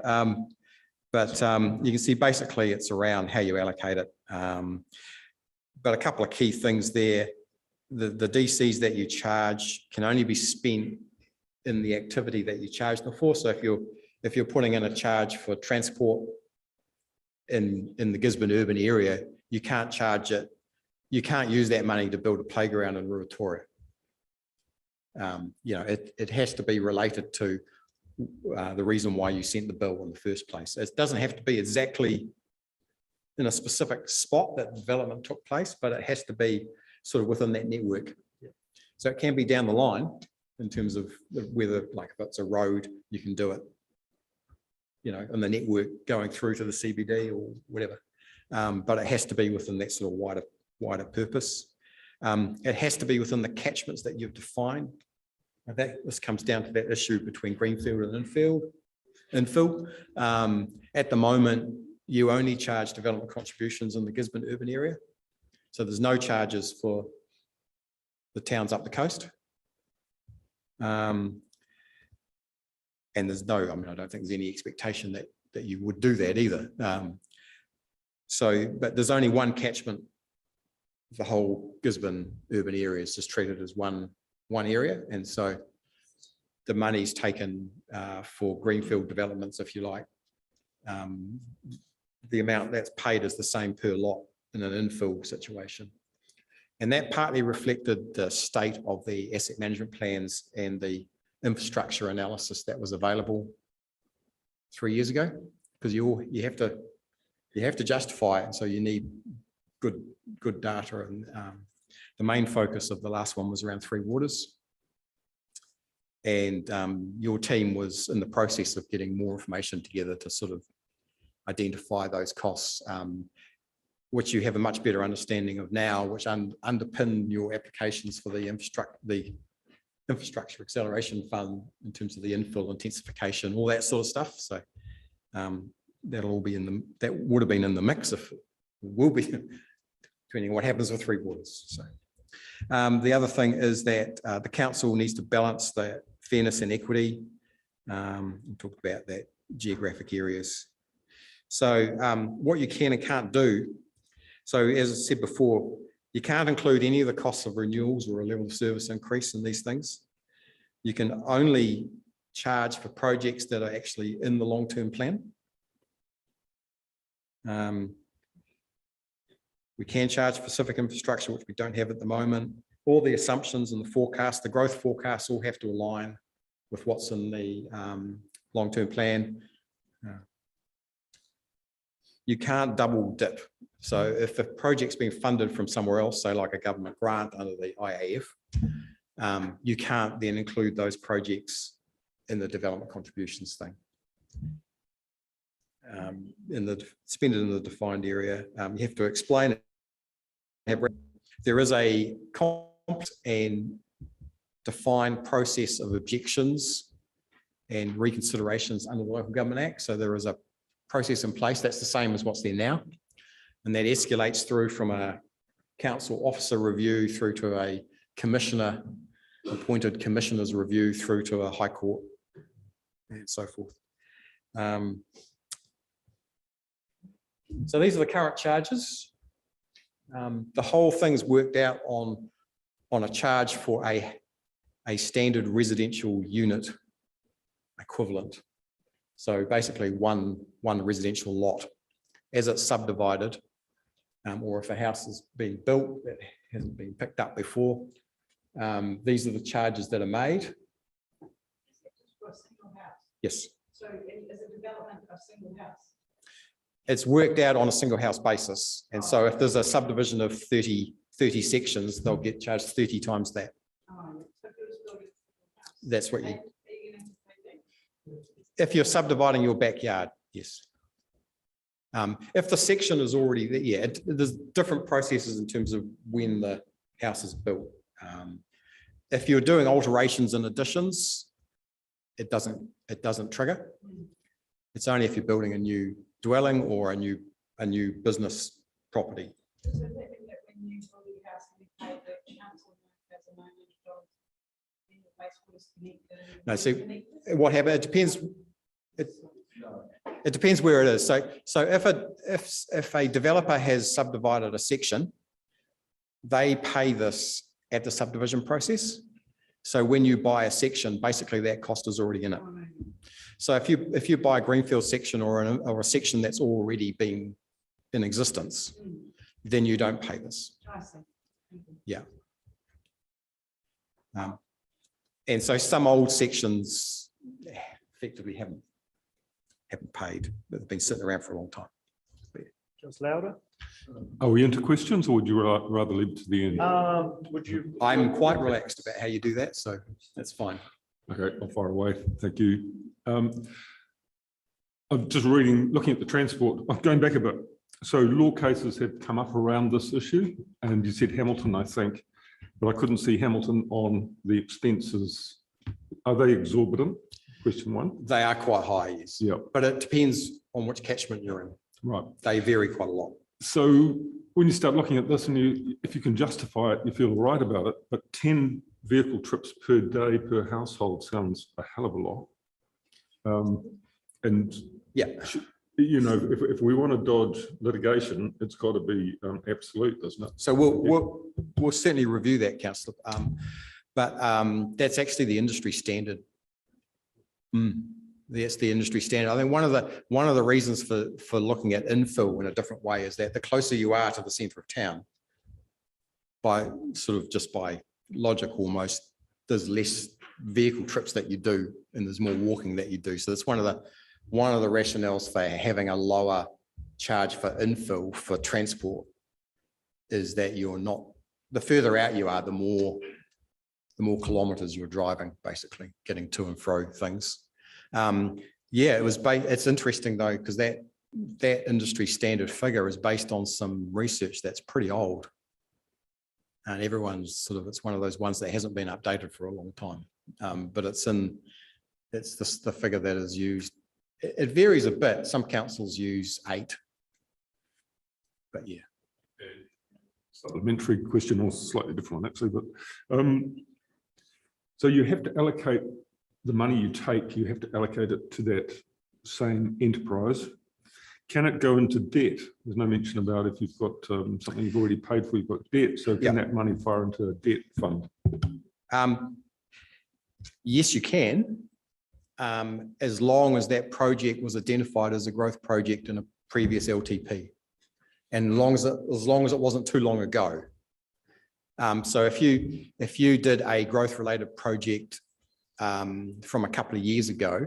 But you can see basically it's around how you allocate it. But a couple of key things there. The DCs that you charge can only be spent in the activity that you charge them for. So if you're putting in a charge for transport in the Gisborne urban area, you can't charge it. You can't use that money to build a playground in Ruatoria. It has to be related to the reason why you sent the bill in the first place. It doesn't have to be exactly in a specific spot that development took place, but it has to be sort of within that network. So it can be down the line in terms of whether, like if it's a road, you can do it, in the network going through to the CBD or whatever. But it has to be within that sort of wider purpose. It has to be within the catchments that you've defined. This comes down to that issue between greenfield and infill. At the moment, you only charge development contributions in the Gisborne urban area. So there's no charges for the towns up the coast. And there's I don't think there's any expectation that you would do that either. But there's only one catchment. The whole Gisborne urban area is just treated as one area. And so the money's taken for greenfield developments, if you like. The amount that's paid is the same per lot in an infill situation. And that partly reflected the state of the asset management plans and the infrastructure analysis that was available 3 years ago, because you have to justify it. And so you need good data. And the main focus of the last one was around Three Waters. And your team was in the process of getting more information together to sort of identify those costs, which you have a much better understanding of now, which underpin your applications for the infrastructure acceleration fund in terms of the infill intensification, all that sort of stuff. So that'll all be that would have been in the mix, if it will be, depending on what happens with Three Waters. So the other thing is that the council needs to balance the fairness and equity We talked about that geographic areas. So what you can and can't do. So as I said before, you can't include any of the costs of renewals or a level of service increase in these things. You can only charge for projects that are actually in the long-term plan. We can charge specific infrastructure, which we don't have at the moment. All the assumptions and the forecast, the growth forecasts all have to align with what's in the long-term plan. You can't double dip. So if a project's being funded from somewhere else, say like a government grant under the IAF, you can't then include those projects in the development contributions thing. Spend it in the defined area. You have to explain it. There is a complex and defined process of objections and reconsiderations under the Local Government Act. So there is a process in place that's the same as what's there now. And that escalates through from a council officer review through to a commissioner, appointed commissioner's review through to a high court and so forth. So these are the current charges. The whole thing's worked out on a charge for a standard residential unit equivalent. So basically one residential lot as it's subdivided, or if a house is being built that hasn't been picked up before, these are the charges that are made. Yes. So is a development a single house? It's worked out on a single house basis. And so if there's a subdivision of 30 sections, they'll get charged 30 times that. That's what you, if you're subdividing your backyard, yes. If the section is already there, yeah, there's different processes in terms of when the house is built. If you're doing alterations and additions, it doesn't trigger. It's only if you're building a new dwelling or a new business property. No, see what happens. It depends. It depends where it is. So if a developer has subdivided a section, they pay this at the subdivision process. So when you buy a section, basically that cost is already in it. So if you buy a greenfield section or a section that's already been in existence, then you don't pay this. Yeah. And so some old sections effectively haven't paid, but they've been sitting around for a long time. Just louder. Are we into questions, or would you rather leave it to the end? Would you? I'm quite relaxed about how you do that, so that's fine. Okay, I'll fire away. Thank you. I'm just looking at the transport. I'm going back a bit. So law cases have come up around this issue, and you said Hamilton, I think, but I couldn't see Hamilton on the expenses. Are they exorbitant? Question one. They are quite high, yes. Yeah. But it depends on which catchment you're in. Right. They vary quite a lot. So when you start looking at this and if you can justify it, you feel right about it, but 10 vehicle trips per day per household sounds a hell of a lot. And yeah, you know, if we want to dodge litigation, it's got to be absolute, doesn't it? So we'll certainly review that, Councillor. But that's actually the industry standard. That's the industry standard. I think one of the reasons for looking at infill in a different way is that the closer you are to the centre of town, by logic almost, there's less vehicle trips that you do and there's more walking that you do. So that's one of the rationales for having a lower charge for infill for transport, is that you're not, the further out you are, the more kilometres you're driving, basically getting to and fro things. Yeah, it's interesting though, because that industry standard figure is based on some research that's pretty old, and everyone's it's one of those ones that hasn't been updated for a long time. But it's the figure that is used. It varies a bit. Some councils use 8, but yeah. Supplementary question, or slightly different one actually, but so you have to allocate the money you take, you have to allocate it to that same enterprise. Can it go into debt? There's no mention about if you've got something you've already paid for, you've got debt. So can that money fire into a debt fund? Yes, you can, as long as that project was identified as a growth project in a previous LTP, and as long as it wasn't too long ago. So if you did a growth-related project from a couple of years ago,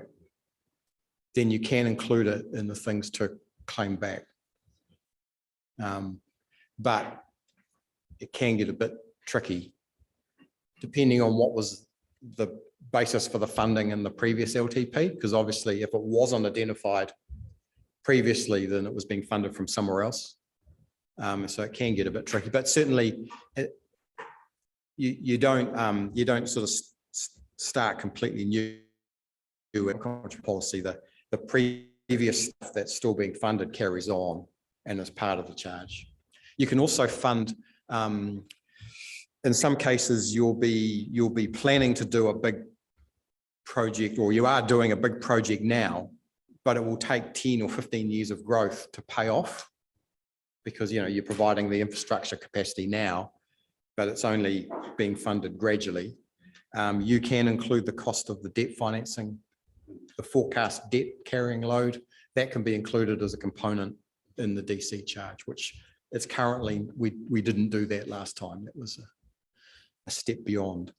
then you can include it in the things to claim back. But it can get a bit tricky depending on what was the basis for the funding in the previous LTP, because obviously if it wasn't identified previously, then it was being funded from somewhere else. So it can get a bit tricky, but certainly you don't sort of start completely new policy. The previous stuff that's still being funded carries on and is part of the charge. You can also fund, in some cases, you'll be planning to do a big project, or you are doing a big project now, but it will take 10 or 15 years of growth to pay off, because you're providing the infrastructure capacity now, but it's only being funded gradually. You can include the cost of the debt financing, the forecast debt carrying load, that can be included as a component in the DC charge, which it's currently, we didn't do that last time. That was a step beyond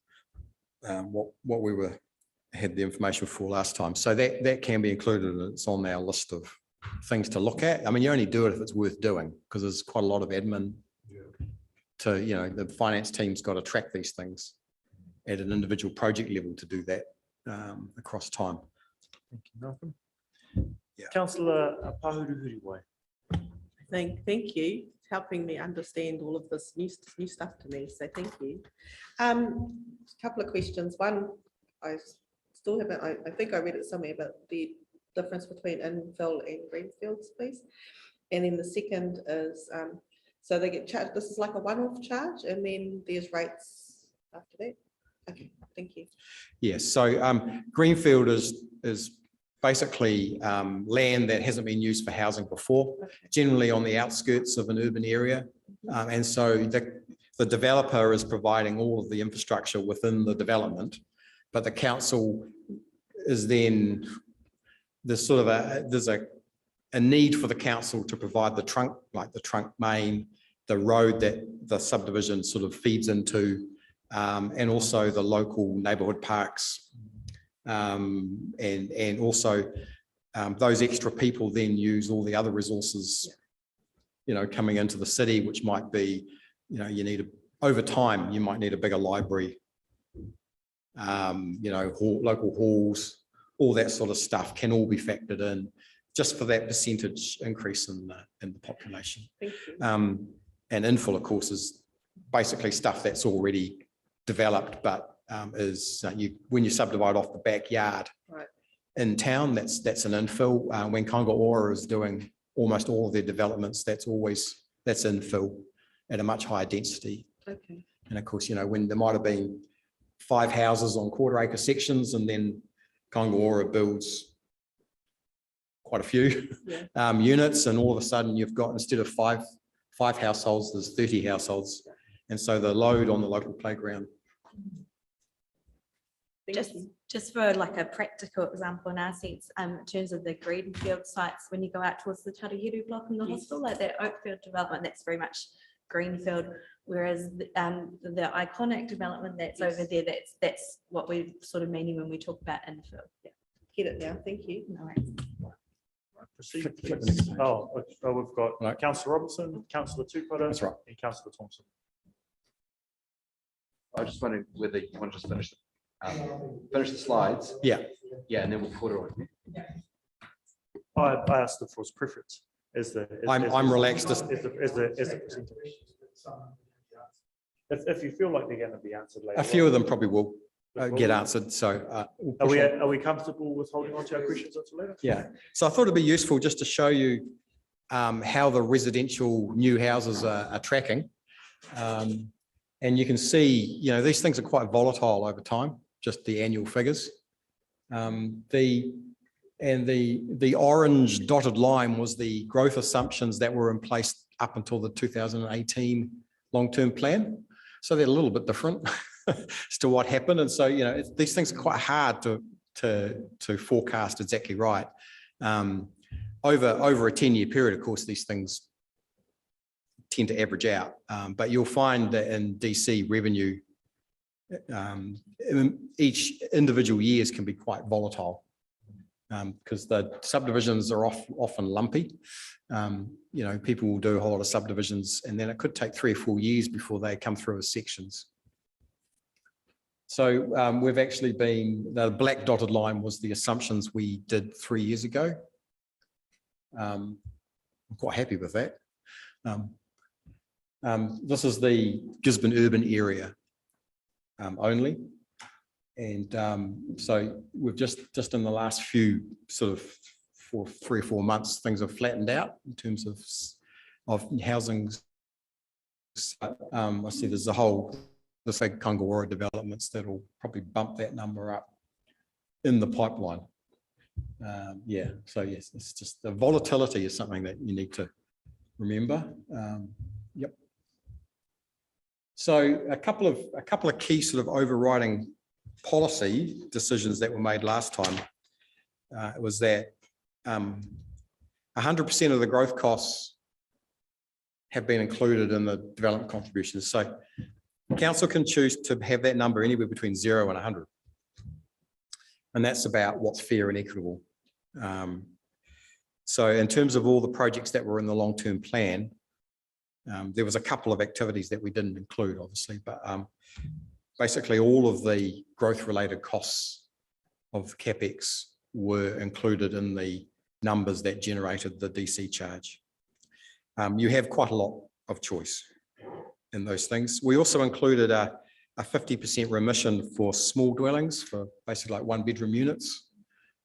what we had the information for last time. So that can be included, and it's on our list of things to look at. I mean, you only do it if it's worth doing, because there's quite a lot of admin to, the finance team's got to track these things at an individual project level to do that across time. Thank you, Malcolm. Councillor Pahuruhuriwai. Thank you. It's helping me understand all of this new stuff to me. So thank you. A couple of questions. One, I still haven't, I think I read it somewhere, but the difference between infill and greenfields, please. And then the second is, so they get charged, this is like a one-off charge, and then there's rates after that. Okay, thank you. Yes, so greenfield is basically land that hasn't been used for housing before, generally on the outskirts of an urban area. And so the developer is providing all of the infrastructure within the development, but the council is then, there's a need for the council to provide the trunk, like the trunk main, the road that the subdivision sort of feeds into, and also the local neighbourhood parks. And also those extra people then use all the other resources, coming into the city, which might be, you need over time, you might need a bigger library, local halls, all that sort of stuff can all be factored in just for that percentage increase in the population. Thank you. And infill, of course, is basically stuff that's already developed, but when you subdivide off the backyard in town, that's an infill. When Kaingaora is doing almost all of their developments, that's infill at a much higher density. Okay. And of course, when there might have been 5 houses on quarter-acre sections, and then Kaingaora builds quite a few units, and all of a sudden you've got, instead of five households, there's 30 households. And so the load on the local playground. Just for like a practical example, in our sense, in terms of the greenfield sites, when you go out towards the Tairāwhiti block in the hospital, like that Oakfield development, that's very much greenfield, whereas the iconic development that's over there, that's what we're sort of meaning when we talk about infill. Yeah. Get it now. Thank you. No worries. Proceed, please. We've got Councillor Robertson, Councillor Tupara, and Councillor Thompson. I just wondering whether you want to just finish the slides. Yeah, and then we'll put it on. I asked for his preference as I'm relaxed as the presenter. If you feel like they're going to be answered later, a few of them probably will get answered. So are we comfortable with holding on to our questions until later? Yeah. So I thought it'd be useful just to show you how the residential new houses are tracking. And you can see, these things are quite volatile over time, just the annual figures. The orange dotted line was the growth assumptions that were in place up until the 2018 long-term plan. So they're a little bit different as to what happened. And so, you know, these things are quite hard to forecast exactly right. Over a 10-year period, of course, these things tend to average out. But you'll find that in DC revenue, each individual years can be quite volatile because the subdivisions are often lumpy. You know, people will do a whole lot of subdivisions and then it could take 3 or 4 years before they come through as sections. So we've actually the black dotted line was the assumptions we did 3 years ago. I'm quite happy with that. This is the Gisborne urban area only. And so we've just in the last few sort of 3 or 4 months, things have flattened out in terms of housing. I see there's the big Kangawara developments that'll probably bump that number up in the pipeline. Yeah, so yes, it's just the volatility is something that you need to remember. Yep. So a couple of key sort of overriding policy decisions that were made last time was that 100% of the growth costs have been included in the development contributions. So council can choose to have that number anywhere between 0 and 100. And that's about what's fair and equitable. So in terms of all the projects that were in the long-term plan, there was a couple of activities that we didn't include, obviously, but basically all of the growth-related costs of CapEx were included in the numbers that generated the DC charge. You have quite a lot of choice in those things. We also included a 50% remission for small dwellings, for basically like 1-bedroom units.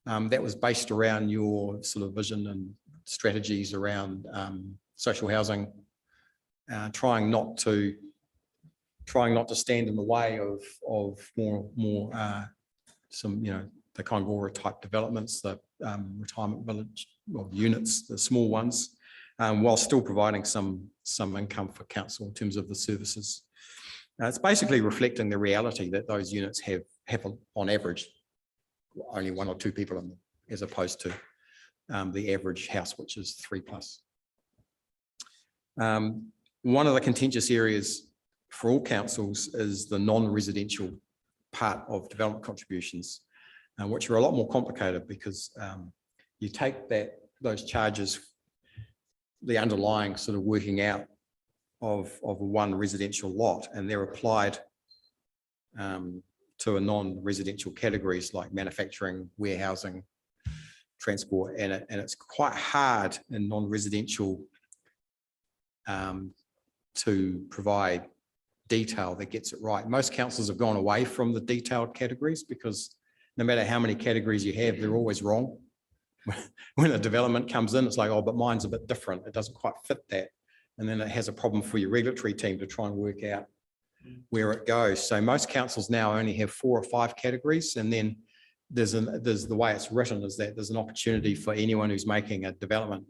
That was based around your sort of vision and strategies around social housing, trying not to stand in the way of more some, you know, the Kangawara type developments, the retirement village units, the small ones, while still providing some income for council in terms of the services. It's basically reflecting the reality that those units have on average only 1 or 2 people in them, as opposed to the average house, which is 3+. One of the contentious areas for all councils is the non-residential part of development contributions, which are a lot more complicated because you take those charges, the underlying sort of working out of one residential lot, and they're applied to a non-residential categories like manufacturing, warehousing, transport, and it's quite hard in non-residential to provide detail that gets it right. Most councils have gone away from the detailed categories because no matter how many categories you have, they're always wrong. When a development comes in, it's like, oh, but mine's a bit different. It doesn't quite fit that. And then it has a problem for your regulatory team to try and work out where it goes. So most councils now only have 4 or 5 categories. And then there's the way it's written is that there's an opportunity for anyone who's making a development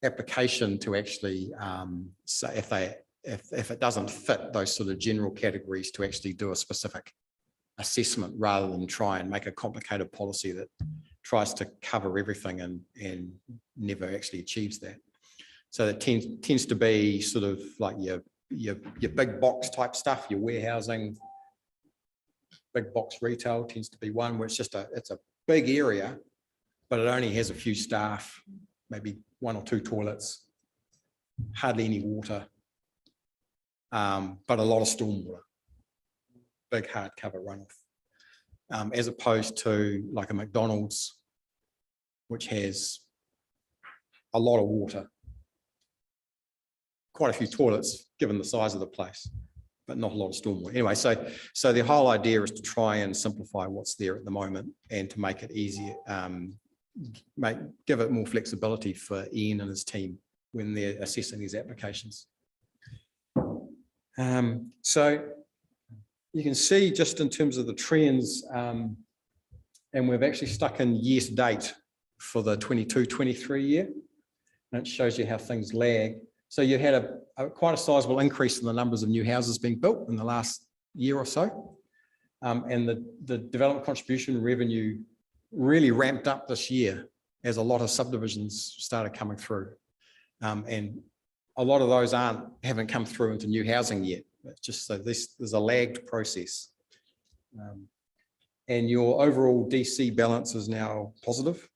application to actually say if it doesn't fit those sort of general categories, to actually do a specific assessment rather than try and make a complicated policy that tries to cover everything and never actually achieves that. So that tends to be sort of like your big box type stuff, your warehousing, big box retail tends to be one where it's a big area, but it only has a few staff, maybe 1 or 2 toilets, hardly any water, but a lot of stormwater, big hardcover runoff, as opposed to like a McDonald's, which has a lot of water, quite a few toilets given the size of the place, but not a lot of stormwater. Anyway, so the whole idea is to try and simplify what's there at the moment and to make it easier, give it more flexibility for Ian and his team when they're assessing these applications. So you can see just in terms of the trends, And we've actually stuck in year to date for the 22-23 year. And it shows you how things lag. So you had quite a sizable increase in the numbers of new houses being built in the last year or so. And the development contribution revenue really ramped up this year as a lot of subdivisions started coming through. And a lot of those haven't come through into new housing yet. It's just so there's a lagged process. And your overall DC balance is now positive.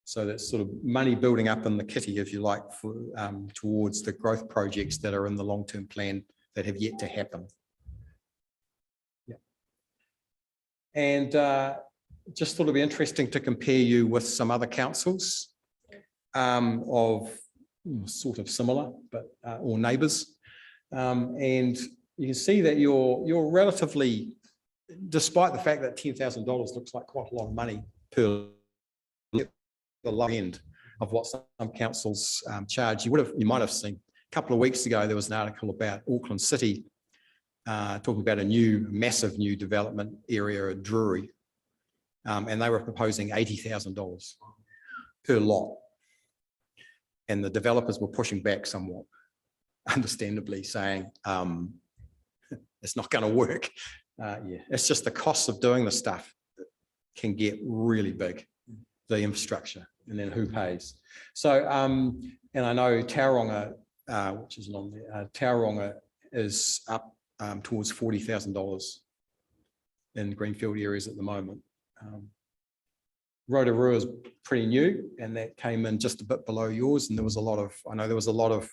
So that's sort of money building up in the kitty, if you like, for, towards the growth projects that are in the long-term plan that have yet to happen. Yeah. And just thought it'd be interesting to compare you with some other councils of sort of similar, but or neighbours. And you can see that you're relatively, despite the fact that $10,000 looks like quite a lot of money per the low end of what some councils charge. You might have seen a couple of weeks ago there was an article about Auckland City talking about a massive new development area at Drury, and they were proposing $80,000 per lot, and the developers were pushing back somewhat, understandably, saying it's not going to work. Yeah, it's just the costs of doing the stuff that can get really big, the infrastructure, and then who pays. So, and I know Tairāwhiti, which is on there, Tairāwhiti is up towards $40,000 in greenfield areas at the moment. Rotorua is pretty new, and that came in just a bit below yours. And there was I know there was a lot of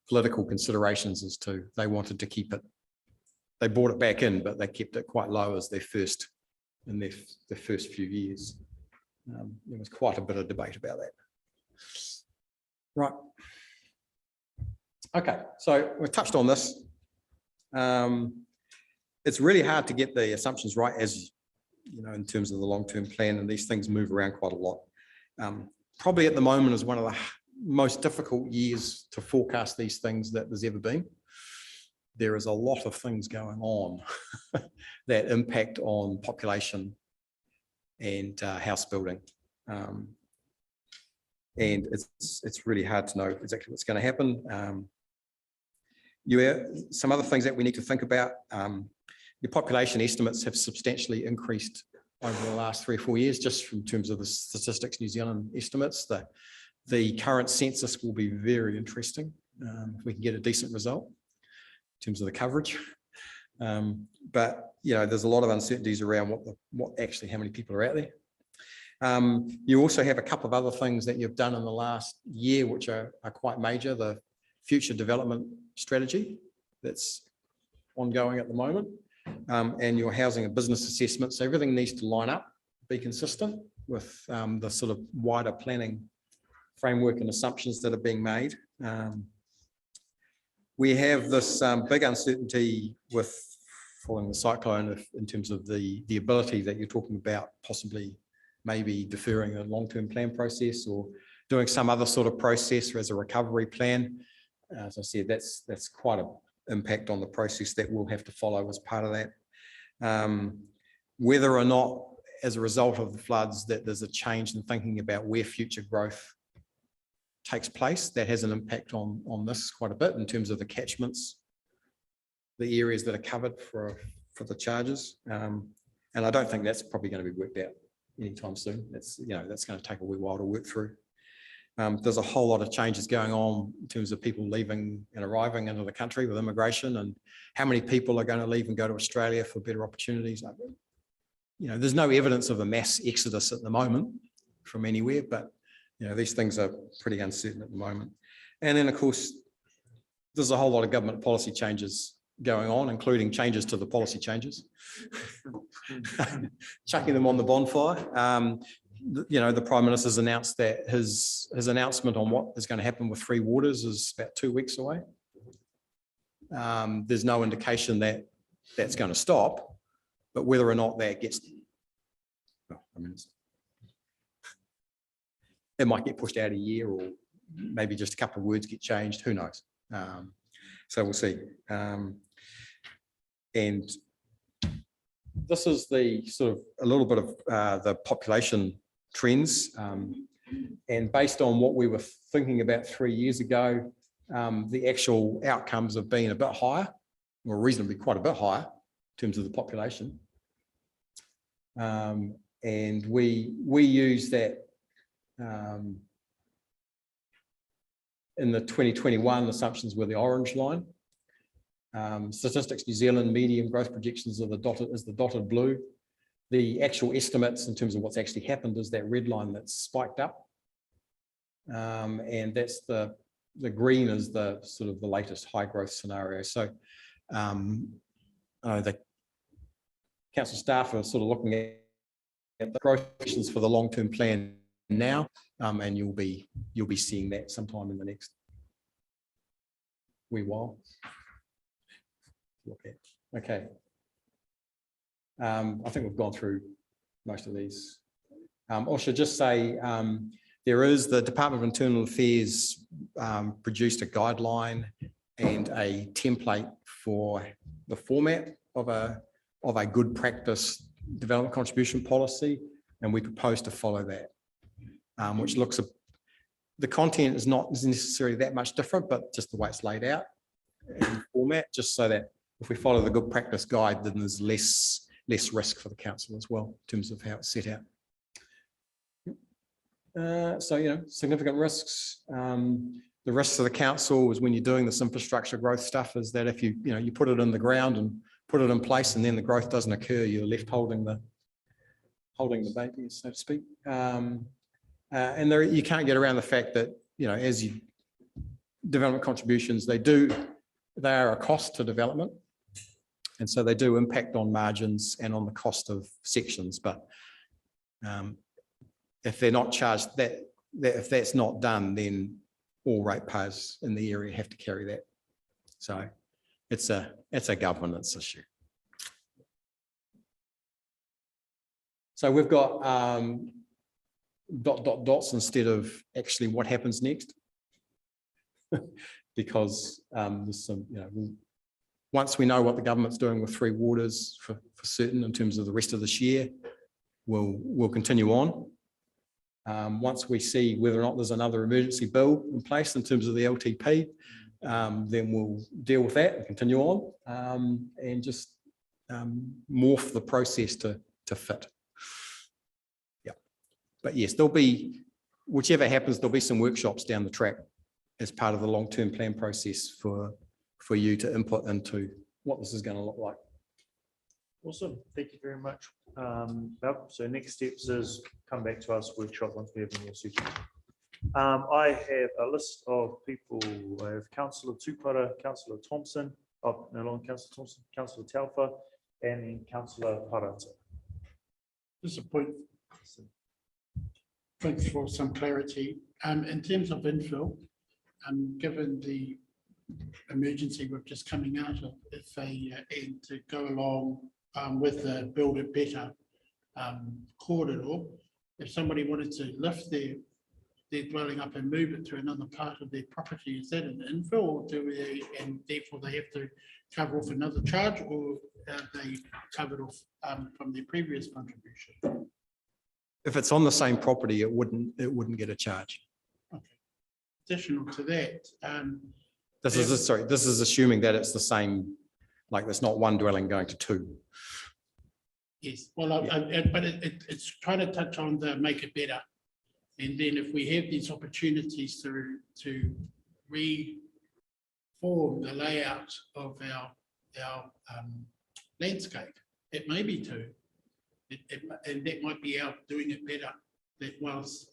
political considerations as to they wanted to keep it. They brought it back in, but they kept it quite low as their first few years. There was quite a bit of debate about that. Right. Okay, so we've touched on this. It's really hard to get the assumptions right, as you know, in terms of the long-term plan, and these things move around quite a lot. Probably at the moment is one of the most difficult years to forecast these things that there's ever been. There is a lot of things going on that impact on population and house building. And it's really hard to know exactly what's going to happen. Some other things that we need to think about. Your population estimates have substantially increased over the last 3 or 4 years, just from terms of the Statistics New Zealand estimates. The current census will be very interesting if we can get a decent result in terms of the coverage. But you know, there's a lot of uncertainties around how many people are out there. You also have a couple of other things that you've done in the last year, which are quite major. The future development strategy that's ongoing at the moment, and your housing and business assessment. So everything needs to line up, be consistent with the sort of wider planning framework and assumptions that are being made. We have this big uncertainty with following the cyclone in terms of the ability that you're talking about, possibly maybe deferring a long-term plan process or doing some other sort of process as a recovery plan. As I said, that's quite an impact on the process that we'll have to follow as part of that. Whether or not, as a result of the floods, that there's a change in thinking about where future growth takes place, that has an impact on this quite a bit in terms of the catchments, the areas that are covered for the charges. And I don't think that's probably going to be worked out anytime soon. That's going to take a wee while to work through. There's a whole lot of changes going on in terms of people leaving and arriving into the country with immigration, and how many people are going to leave and go to Australia for better opportunities. You know, there's no evidence of a mass exodus at the moment from anywhere, but you know, these things are pretty uncertain at the moment. And then, of course, there's a whole lot of government policy changes going on, including changes to the policy changes, chucking them on the bonfire. You know, the Prime Minister's announced that his announcement on what is going to happen with Free Waters is about 2 weeks away. There's no indication that that's going to stop, but whether or not that gets, well, I mean, it might get pushed out a year, or maybe just a couple of words get changed, who knows. So we'll see. And this is the sort of a little bit of the population trends. And based on what we were thinking about 3 years ago, the actual outcomes have been a bit higher, or reasonably quite a bit higher in terms of the population. And we use that in the 2021 assumptions were the orange line. Statistics New Zealand medium growth projections are the dotted blue. The actual estimates in terms of what's actually happened is that red line that's spiked up. And that's the green is the sort of the latest high growth scenario. So the council staff are sort of looking at the growth projections for the long-term plan now, and you'll be seeing that sometime in the next wee while. Look at. Okay. I think we've gone through most of these. I should just say there is the Department of Internal Affairs produced a guideline and a template for the format of a good practice development contribution policy, and we propose to follow that, which looks the content is not necessarily that much different, but just the way it's laid out in the format, just so that if we follow the good practice guide, then there's less risk for the council as well in terms of how it's set out. So, significant risks. The risks of the council is when you're doing this infrastructure growth stuff is that if you put it in the ground and put it in place and then the growth doesn't occur, you're left holding the baby, so to speak. And there, you can't get around the fact that, as you development contributions, they are a cost to development. And so they do impact on margins and on the cost of sections. But if they're not charged, if that's not done, then all ratepayers in the area have to carry that. So it's a governance issue. So we've got dots instead of actually what happens next, because there's some, once we know what the government's doing with Three Waters for certain in terms of the rest of this year, we'll continue on. Once we see whether or not there's another emergency bill in place in terms of the LTP, then we'll deal with that and continue on and just morph the process to fit. Yeah, but yes, there'll be, whichever happens, there'll be some workshops down the track as part of the long-term plan process for you to input into what this is going to look like. Awesome, thank you very much. So next steps is come back to us workshop once we have more sessions. I have a list of people. I have Councillor Tupara, Councillor Thompson, no longer Councillor Thompson, Councillor Tairāwhiti, and then Councillor Parata. Just a point for some clarity. In terms of infill, given the emergency we're just coming out of, and to go along with the Build It Better corridor, if somebody wanted to lift their dwelling up and move it to another part of their property, is that an infill, or and therefore they have to cover off another charge, or are they covered off from their previous contribution? If it's on the same property, it wouldn't get a charge. Okay. Additional to that, this is assuming that it's the same, like there's not one dwelling going to two. Yes, well, but it's trying to touch on the make it better. And then if we have these opportunities to reform the layout of our landscape, it may be two. And that might be our doing it better. That whilst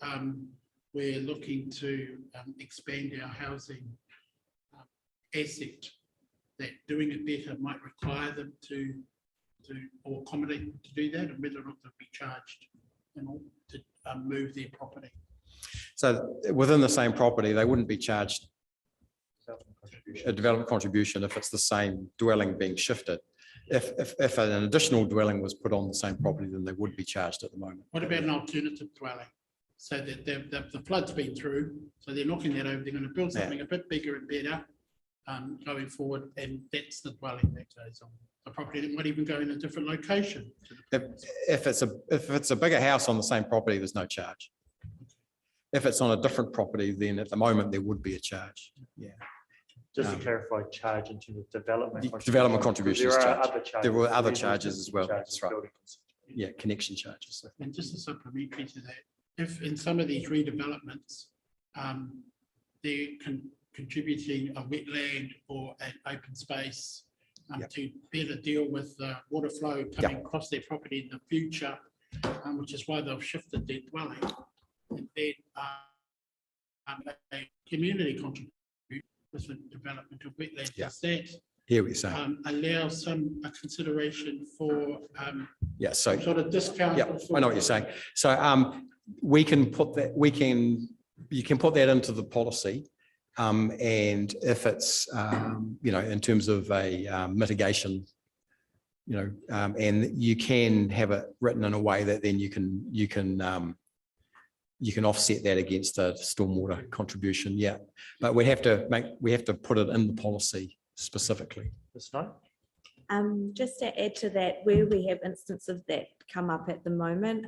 we're looking to expand our housing asset, that doing it better might require them to or accommodate them to do that, and whether or not they'll be charged to move their property. So within the same property, they wouldn't be charged a development contribution if it's the same dwelling being shifted. If an additional dwelling was put on the same property, then they would be charged at the moment. What about an alternative dwelling? So that the flood's been through, so they're knocking that over, they're going to build something a bit bigger and better going forward, and that's the dwelling that goes on. a property that might even go in a different location. If it's a bigger house on the same property, there's no charge. If it's on a different property, then at the moment there would be a charge. Yeah. Just to clarify, charge in terms of development. Development contributions. There are charge. other charges. There were other There's charges as well. charges, That's right. building. Yeah, connection charges. And just a supplementary to that, if in some of these redevelopments, they're contributing a wetland or an open space to better deal with the water flow coming across their property in the future, which is why they've shifted their dwelling. And then a community contribution with the development of wetlands. Does that Here we say. allow some consideration for Yeah, so sort of discount? yeah, I know what you're saying. So we can put that, you can put that into the policy. And if it's, in terms of a mitigation, and you can have it written in a way that then you can offset that against a stormwater contribution. Yeah, but we have to put it in the policy specifically. That's not. Just to add to that, where we have instances of that come up at the moment,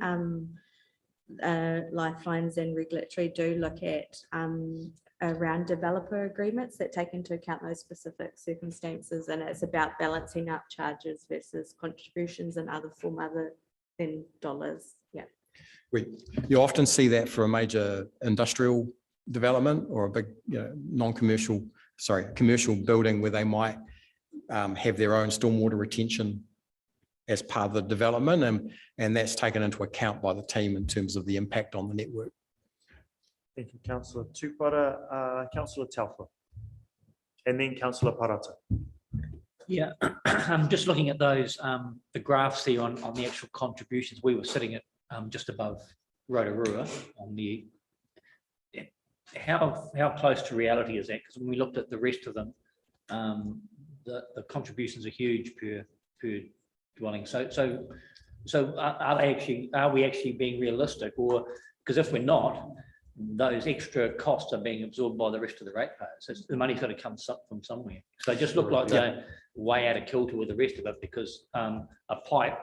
Lifelines and regulatory do look at around developer agreements that take into account those specific circumstances, and it's about balancing out charges versus contributions and other form other than dollars. Yeah. You often see that for a major industrial development or a big, commercial building where they might have their own stormwater retention as part of the development, and that's taken into account by the team in terms of the impact on the network. Thank you, Councillor Tupara, Councillor Tairāwhiti, and then Councillor Parata. Yeah, I'm just looking at those, the graphs here on the actual contributions. We were sitting at just above Rotorua on the, how close to reality is that? Because when we looked at the rest of them, the contributions are huge per dwelling. So are we actually being realistic? Or because if we're not, those extra costs are being absorbed by the rest of the ratepayers. So the money's got to come from somewhere. So they just look like they're way out of kilter with the rest of it, because a pipe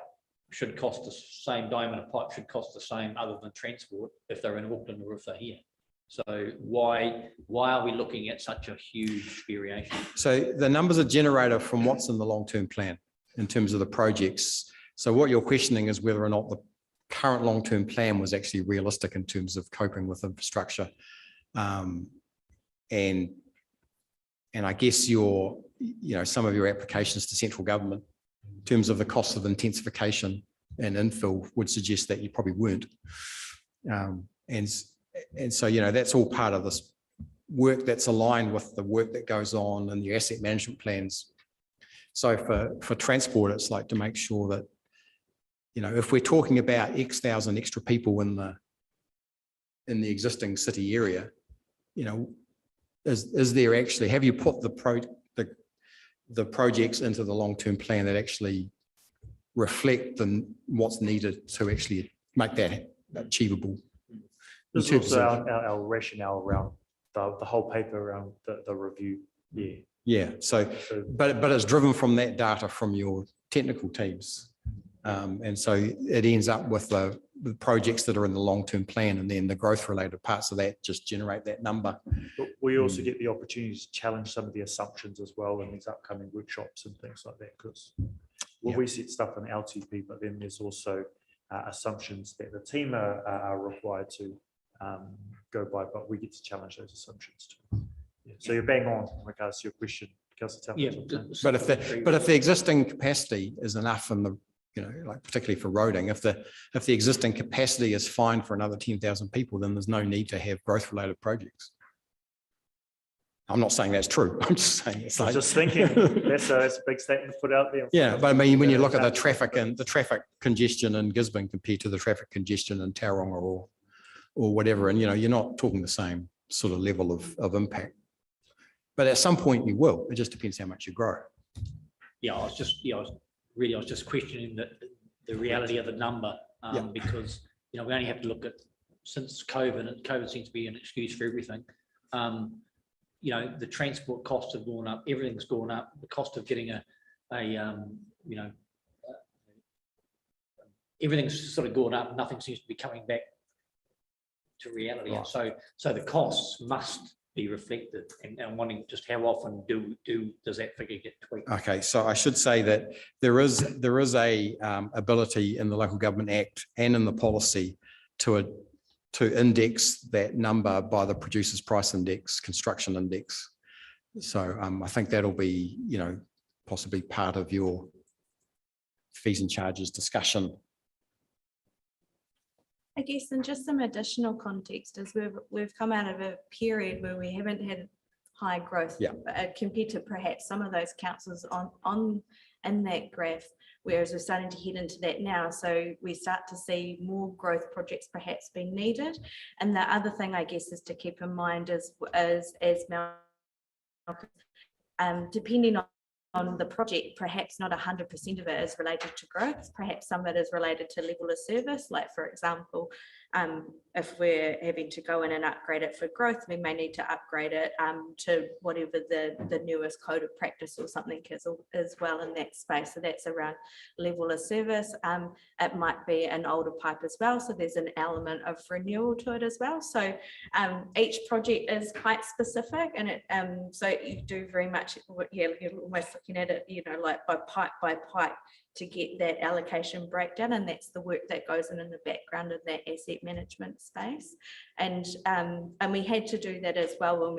should cost the same, diameter pipe should cost the same other than transport if they're in Auckland or if they're here. So why are we looking at such a huge variation? So the numbers are generated from what's in the long-term plan in terms of the projects. So what you're questioning is whether or not the current long-term plan was actually realistic in terms of coping with infrastructure. And I guess some of your applications to central government in terms of the cost of intensification and infill would suggest that you probably weren't. And so, that's all part of this work that's aligned with the work that goes on in the asset management plans. So for transport, it's like to make sure that, if we're talking about X thousand extra people in the existing city area, is there actually, have you put the projects into the long-term plan that actually reflect what's needed to actually make that achievable? This is also our rationale around the whole paper around the review. Yeah. Yeah. So, but it's driven from that data from your technical teams. And so it ends up with the projects that are in the long-term plan, and then the growth related parts of that just generate that number. But we also get the opportunity to challenge some of the assumptions as well in these upcoming workshops and things like that, because we set stuff in LTP, but then there's also assumptions that the team are required to go by, but we get to challenge those assumptions too. Yeah. So you're bang on in regards to your question. Yeah, but if the existing capacity is enough in the, particularly for roading, if the existing capacity is fine for another 10,000 people, then there's no need to have growth related projects. I'm not saying that's true. I'm just saying it's like. Just thinking that's a big statement to put out there. Yeah, but I mean, when you look at the traffic and the traffic congestion in Gisborne compared to the traffic congestion in Tauranga or whatever, and you're not talking the same sort of level of impact. But at some point you will. It just depends how much you grow. Yeah, I was just questioning the reality of the number, because we only have to look at since COVID, and COVID seems to be an excuse for everything. The transport costs have gone up, everything's gone up. The cost of getting a you know, everything's sort of gone up, nothing seems to be coming back to reality. And so the costs must be reflected, and I'm wondering just how often does that figure get tweaked? Okay, so I should say that there is a ability in the Local Government Act and in the policy to index that number by the Producers Price Index, construction index. So I think that'll be, you know, possibly part of your fees and charges discussion. I guess in just some additional context is we've come out of a period where we haven't had high growth compared to perhaps some of those councils in that graph, whereas we're starting to head into that now. So we start to see more growth projects perhaps being needed. And the other thing I guess is to keep in mind is as Malcolm, depending on the project, perhaps not 100% of it is related to growth. Perhaps some of it is related to level of service. Like for example, if we're having to go in and upgrade it for growth, we may need to upgrade it to whatever the newest code of practice or something is well in that space. So that's around level of service. It might be an older pipe as well. So there's an element of renewal to it as well. So each project is quite specific, and it so you do very much, you're almost looking at it, you know, like by pipe to get that allocation breakdown, and that's the work that goes in the background of that asset management space. And we had to do that as well when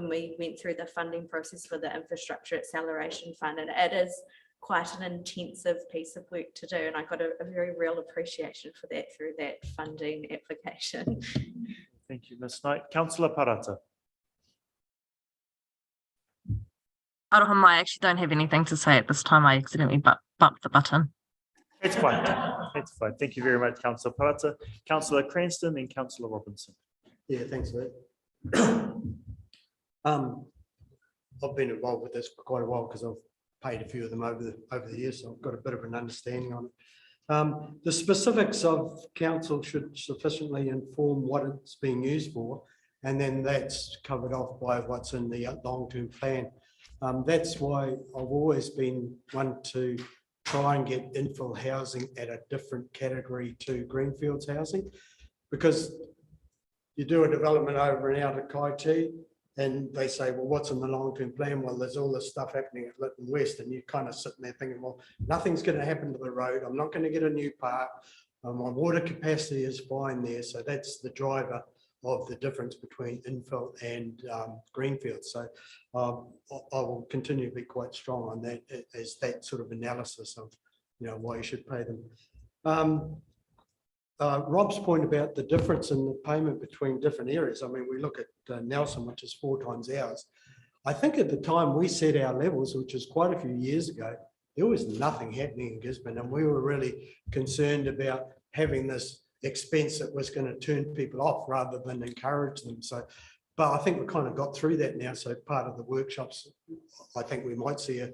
we went through the funding process for the Infrastructure Acceleration Fund, and it is quite an intensive piece of work to do, and I got a very real appreciation for that through that funding application. Thank you, Ms. Knight. Councillor Parata. Aroha, I actually don't have anything to say at this time. I accidentally bumped the button. It's fine. It's fine. Thank you very much, Councillor Parata. Councillor Cranston and Councillor Robinson. Yeah, thanks for that. I've been involved with this for quite a while because I've paid a few of them over the years, so I've got a bit of an understanding on it. The specifics of council should sufficiently inform what it's being used for, and then that's covered off by what's in the long-term plan. That's why I've always been one to try and get infill housing at a different category to greenfields housing, because you do a development over and out at Kaiti and they say, well, what's in the long-term plan? Well, there's all this stuff happening at Lytton West, and you're kind of sitting there thinking, well, nothing's going to happen to the road. I'm not going to get a new park. My water capacity is fine there. So that's the driver of the difference between infill and greenfield. So I will continue to be quite strong on that as that sort of analysis of, you know, why you should pay them. Rob's point about the difference in the payment between different areas. I mean, we look at Nelson, which is 4 times ours. I think at the time we set our levels, which was quite a few years ago, there was nothing happening in Gisborne, and we were really concerned about having this expense that was going to turn people off rather than encourage them. So, but I think we kind of got through that now. So part of the workshops, I think we might see a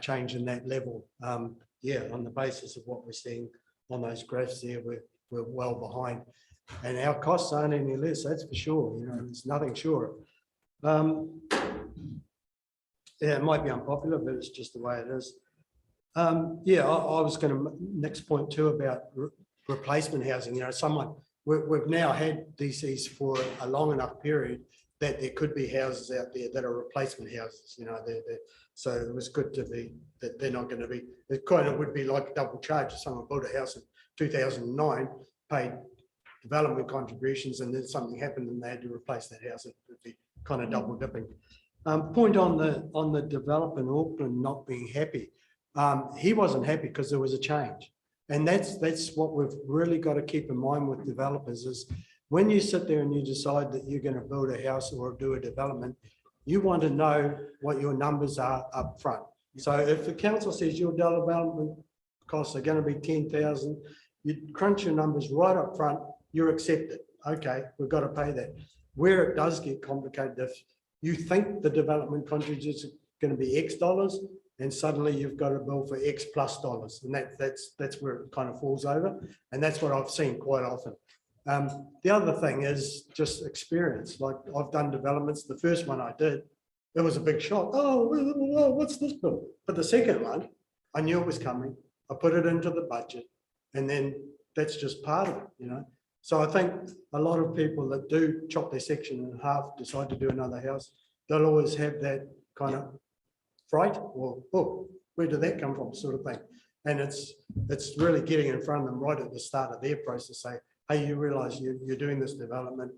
change in that level. Yeah, on the basis of what we're seeing on those graphs there, we're well behind, and our costs aren't any less. That's for sure. You know, there's nothing sure. Yeah, it might be unpopular, but it's just the way it is. Yeah, I was going to next point too about replacement housing. You know, we've now had DCs for a long enough period that there could be houses out there that are replacement houses. You know, so it was good to be that they're not going to be. It kind of would be like a double charge if someone built a house in 2009, paid development contributions, and then something happened and they had to replace that house. It would be kind of double dipping. Point on the developer in Auckland not being happy. He wasn't happy because there was a change. And that's what we've really got to keep in mind with developers is when you sit there and you decide that you're going to build a house or do a development, you want to know what your numbers are up front. So if the council says your development costs are going to be 10,000, you crunch your numbers right up front, you're accepted. Okay, we've got to pay that. Where it does get complicated, if you think the development contributions are going to be X dollars, and suddenly you've got to bill for X plus dollars, and that's where it kind of falls over, and that's what I've seen quite often. The other thing is just experience. Like I've done developments. The first one I did, it was a big shock. Oh, what's this bill? But the second one, I knew it was coming. I put it into the budget, and then that's just part of it, you know. So I think a lot of people that do chop their section in half, decide to do another house, they'll always have that kind of fright, or, oh, where did that come from, sort of thing. And it's really getting in front of them right at the start of their process, say, hey, you realize you're doing this development,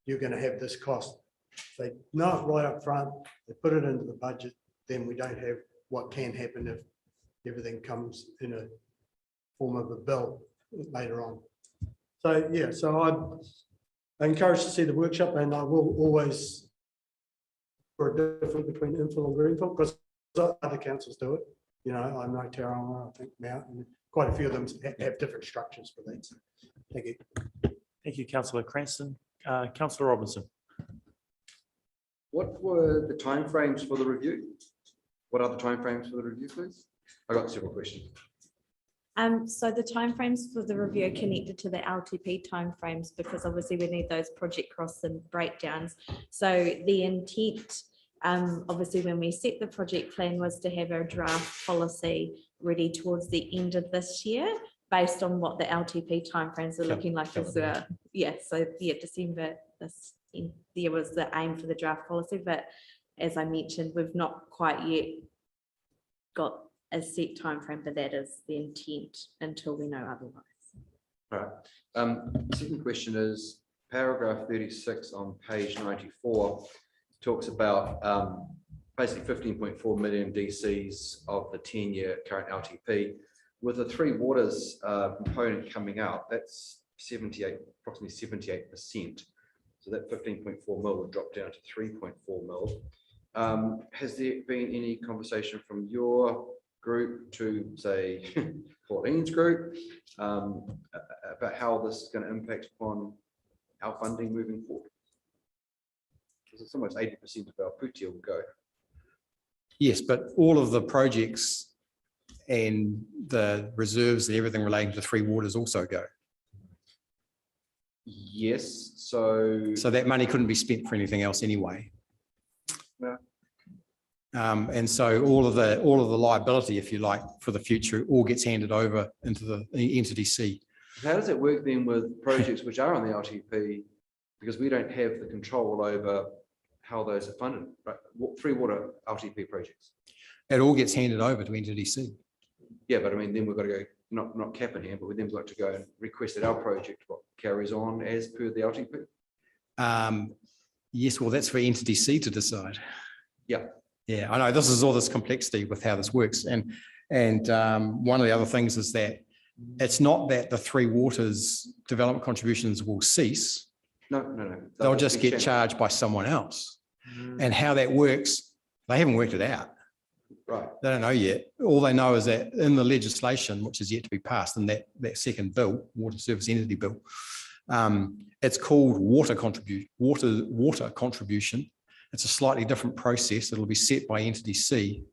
you're going to have this cost. If they know it right up front, they put it into the budget, then we don't have what can happen if everything comes in a form of a bill later on. So, yeah, so I'm encouraged to see the workshop, and I will always for a difference between infill and greenfield, because other councils do it. You know, I know Tairāwhiti, I think Mount, and quite a few of them have different structures for that. So, thank you. Thank you, Councillor Cranston. Councillor Robinson. What were the timeframes for the review? What are the timeframes for the review, please? I got several questions. So the timeframes for the review are connected to the LTP timeframes, because obviously we need those project costs and breakdowns. So the intent, obviously when we set the project plan, was to have a draft policy ready towards the end of this year, based on what the LTP timeframes are looking like. Yeah, so yeah, December this year was the aim for the draft policy, but as I mentioned, we've not quite yet got a set timeframe, but that is the intent until we know otherwise. Right. Second question is paragraph 36 on page 94 talks about basically 15.4 million DCs of the 10-year current LTP. With the Three Waters component coming out, that's approximately 78%. So that 15.4 mil would drop down to 3.4 mil. Has there been any conversation from your group to say Pauline's group about how this is going to impact upon our funding moving forward? Because it's almost 80% of our putia will go. Yes, but all of the projects and the reserves and everything relating to Three Waters also go. Yes, so that money couldn't be spent for anything else anyway. No. And so all of the liability, if you like, for the future, all gets handed over into the entity C. How does it work then with projects which are on the LTP, because we don't have the control over how those are funded, right? Three Water LTP projects. It all gets handed over to entity C. Yeah, but I mean, then we've got to go, not cap in hand, but we then got to go and request that our project carries on as per the LTP. Yes, well, that's for entity C to decide. Yeah. Yeah, I know this is all this complexity with how this works. And one of the other things is that it's not that the Three Waters development contributions will cease. No. They'll just get charged by someone else. And how that works, they haven't worked it out. Right. They don't know yet. All they know is that in the legislation, which is yet to be passed, in that second bill, Water Service Entity Bill, it's called water contribution. It's a slightly different process. It'll be set by entity C,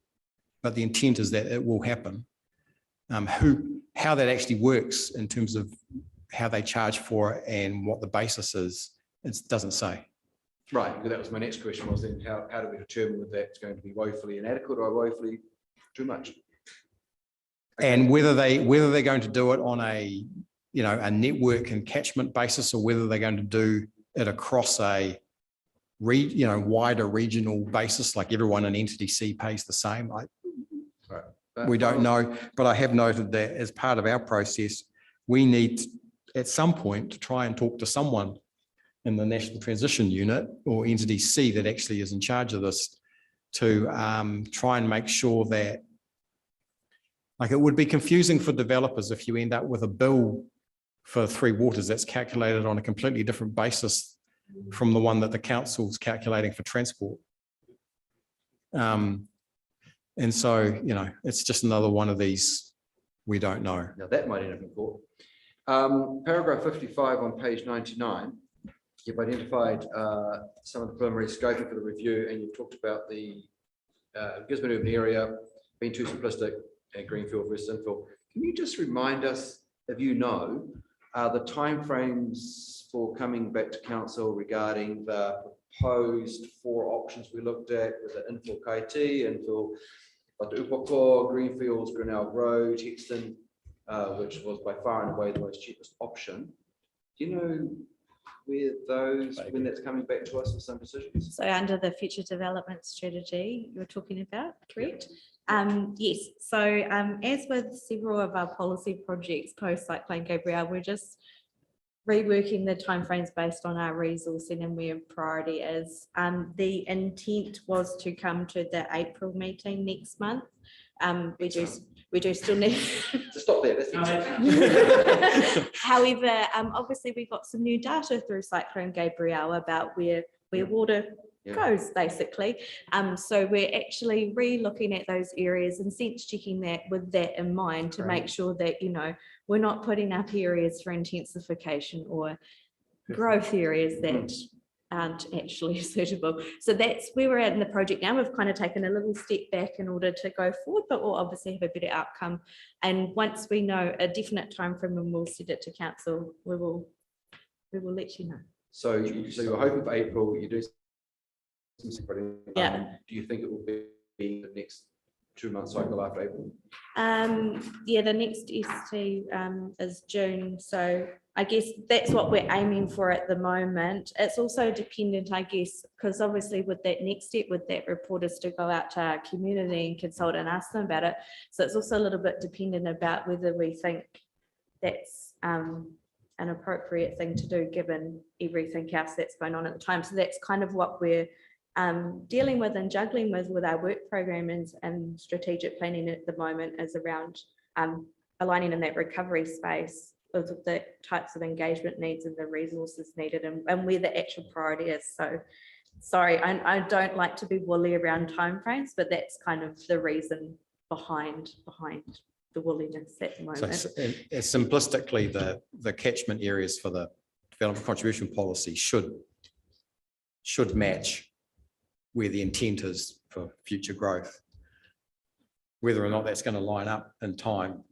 but the intent is that it will happen. How that actually works in terms of how they charge for it and what the basis is, it doesn't say. Right, because that was my next question, was then how do we determine whether that's going to be woefully inadequate or woefully too much? And whether they're going to do it on a network and catchment basis, or whether they're going to do it across a wider regional basis, like everyone in entity C pays the same. We don't know, but I have noted that as part of our process, we need at some point to try and talk to someone in the National Transition Unit or entity C that actually is in charge of this to try and make sure that, like, it would be confusing for developers if you end up with a bill for Three Waters that's calculated on a completely different basis from the one that the council's calculating for transport. And so, it's just another one of these, we don't know. Now that might end up in court. Paragraph 55 on page 99, you've identified some of the preliminary scoping for the review, and you've talked about the Gisborne urban area being too simplistic and greenfield versus infill. Can you just remind us, if you know, the timeframes for coming back to council regarding the proposed 4 options we looked at with the infill KT, infill Upako, Greenfields, Grinnell Road, Hexton, which was by far and away the most cheapest option. Do you know where when that's coming back to us with some decisions? So under the future development strategy you're talking about, correct? Yes, so as with several of our policy projects post Cyclone Gabrielle, we're just reworking the timeframes based on our resourcing and where priority is. The intent was to come to the April meeting next month. We do still need to stop there. That's however, obviously we've got some new data through Cyclone Gabrielle about where water goes, basically. So we're actually re-looking at those areas and sense checking that with that in mind to make sure that, you know, we're not putting up areas for intensification or growth areas that aren't actually suitable. So that's where we're at in the project now. We've kind of taken a little step back in order to go forward, but we'll obviously have a better outcome. And once we know a definite time frame and we'll send it to council, we will let you know. So you're hoping for April, you do. Yeah. Do you think it will be the next 2 month cycle after April? Yeah, the next ST is June. So I guess that's what we're aiming for at the moment. It's also dependent, I guess, because obviously with that next step with that report is to go out to our community and consult and ask them about it. So it's also a little bit dependent about whether we think that's an appropriate thing to do given everything else that's going on at the time. So that's kind of what we're dealing with and juggling with our work program and strategic planning at the moment is around aligning in that recovery space of the types of engagement needs and the resources needed and where the actual priority is. So sorry, I don't like to be woolly around timeframes, but that's kind of the reason behind the woolliness at the moment. So simplistically, the catchment areas for the development contribution policy should match where the intent is for future growth. Whether or not that's going to line up in time,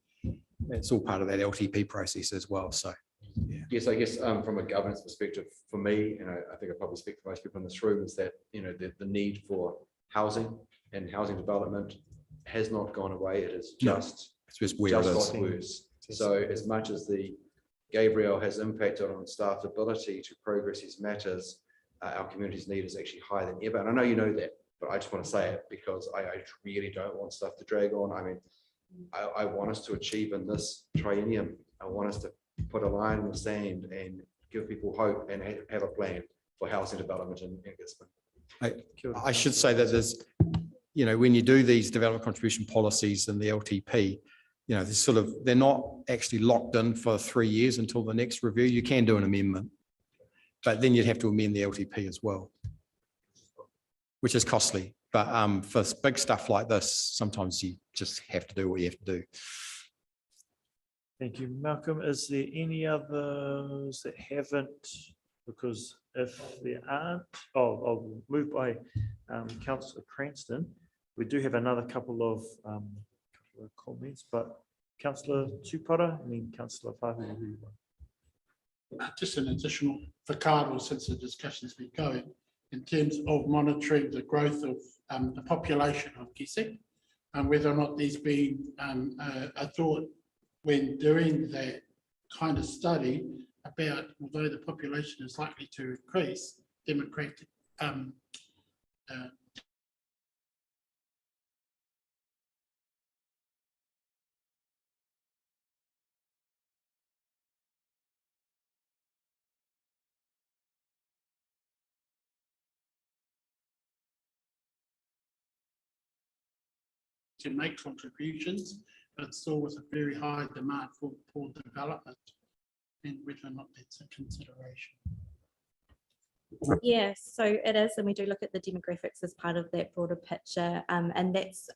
it's all part of that LTP process as well. So, yeah. Yes, I guess from a governance perspective, for me, and I think I probably speak for most people in this room, is that the need for housing and housing development has not gone away. It is just got worse. So as much as the Gabrielle has impacted on staff's ability to progress these matters, our community's need is actually higher than ever. And I know you know that, but I just want to say it because I really don't want stuff to drag on. I mean, I want us to achieve in this triennium. I want us to put a line in the sand and give people hope and have a plan for housing development in Gisborne. I should say that there's, when you do these development contribution policies and the LTP, they're not actually locked in for 3 years until the next review. You can do an amendment, but then you'd have to amend the LTP as well, which is costly. But for big stuff like this, sometimes you just have to do what you have to do. Thank you, Malcolm. Is there any others that haven't? Because if there aren't, I'll move by Councillor Cranston. We do have another couple of comments, but Councillor Tupara and then Councillor Fahu. Just an additional whakaaro since the discussion's been going in terms of monitoring the growth of the population of Gesek and whether or not there's been a thought when doing that kind of study about, although the population is likely to increase, demographic to make contributions, but still with a very high demand for development, and whether or not that's a consideration. Yeah, so it is, and we do look at the demographics as part of that broader picture, and that's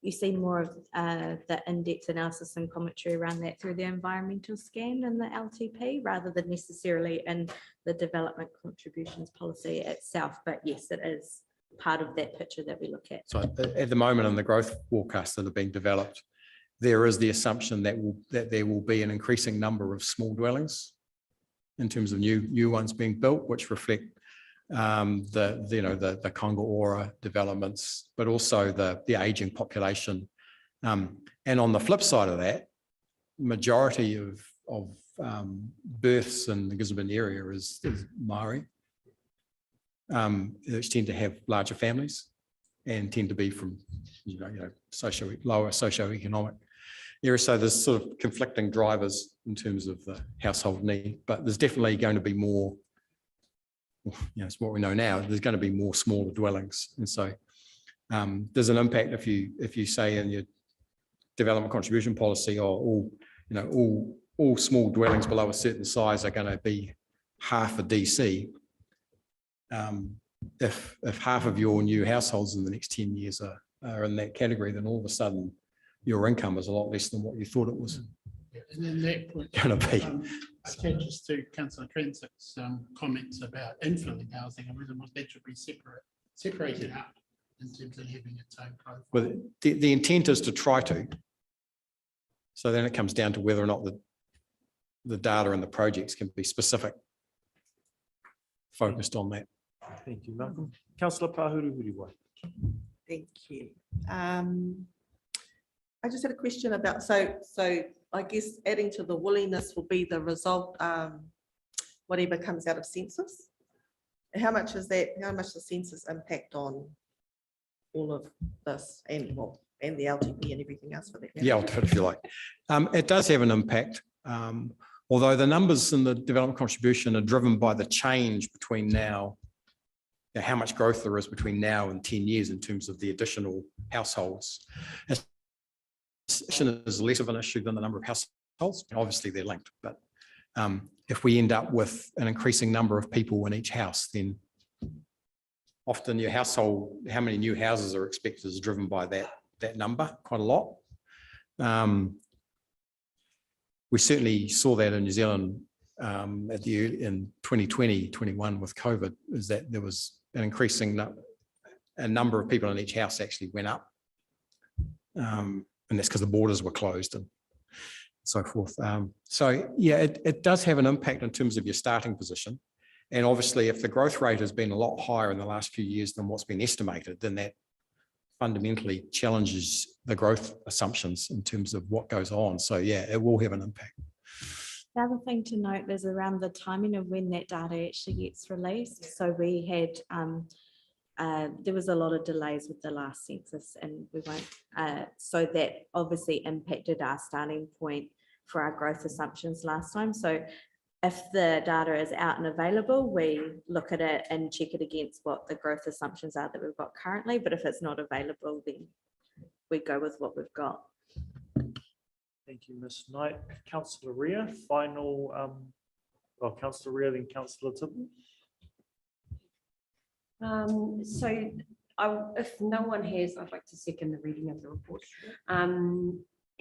you see more of the in-depth analysis and commentary around that through the environmental scan and the LTP rather than necessarily in the development contributions policy itself. But yes, it is part of that picture that we look at. So at the moment in the growth forecasts that are being developed, there is the assumption that there will be an increasing number of small dwellings in terms of new ones being built, which reflect the Conga Ora developments, but also the aging population. And on the flip side of that, majority of births in the Gisborne area is Māori, which tend to have larger families and tend to be from lower socioeconomic areas. So there's sort of conflicting drivers in terms of the household need, but there's definitely going to be more. It's what we know now. There's going to be more smaller dwellings, and so there's an impact if you say in your development contribution policy, or all small dwellings below a certain size are going to be half a DC. If half of your new households in the next 10 years are in that category, then all of a sudden your income is a lot less than what you thought it was. And then that point, going to be. attaches to Councillor Cranswick's comments about infilling housing and whether or not that should be separated out in terms of having its own profile. Well, the intent is to try to. So then it comes down to whether or not the data and the projects can be specific, focused on that. Thank you, Malcolm. Councillor Pāhuru-Huriwai. Thank you. I just had a question about, so I guess adding to the willingness will be the result, whatever comes out of census. How much is that, how much does census impact on all of this and the LTP and everything else for that? Yeah, if you like. It does have an impact, although the numbers in the development contribution are driven by the change between now, how much growth there is between now and 10 years in terms of the additional households. Is less of an issue than the number of households. Obviously, they're linked, but if we end up with an increasing number of people in each house, then often your household, how many new houses are expected is driven by that number quite a lot. We certainly saw that in New Zealand in 2020-21 with COVID, is that there was an increasing number of people in each house actually went up. And that's because the borders were closed and so forth. So yeah, it does have an impact in terms of your starting position. And obviously, if the growth rate has been a lot higher in the last few years than what's been estimated, then that fundamentally challenges the growth assumptions in terms of what goes on. So yeah, it will have an impact. The other thing to note is around the timing of when that data actually gets released. So we had there was a lot of delays with the last census, and we won't. So that obviously impacted our starting point for our growth assumptions last time. So if the data is out and available, we look at it and check it against what the growth assumptions are that we've got currently. But if it's not available, then we go with what we've got. Thank you, Ms. Knight. Councillor Ria, final, Councillor Ria, then Councillor Tibble. If no one has, I'd like to second the reading of the report.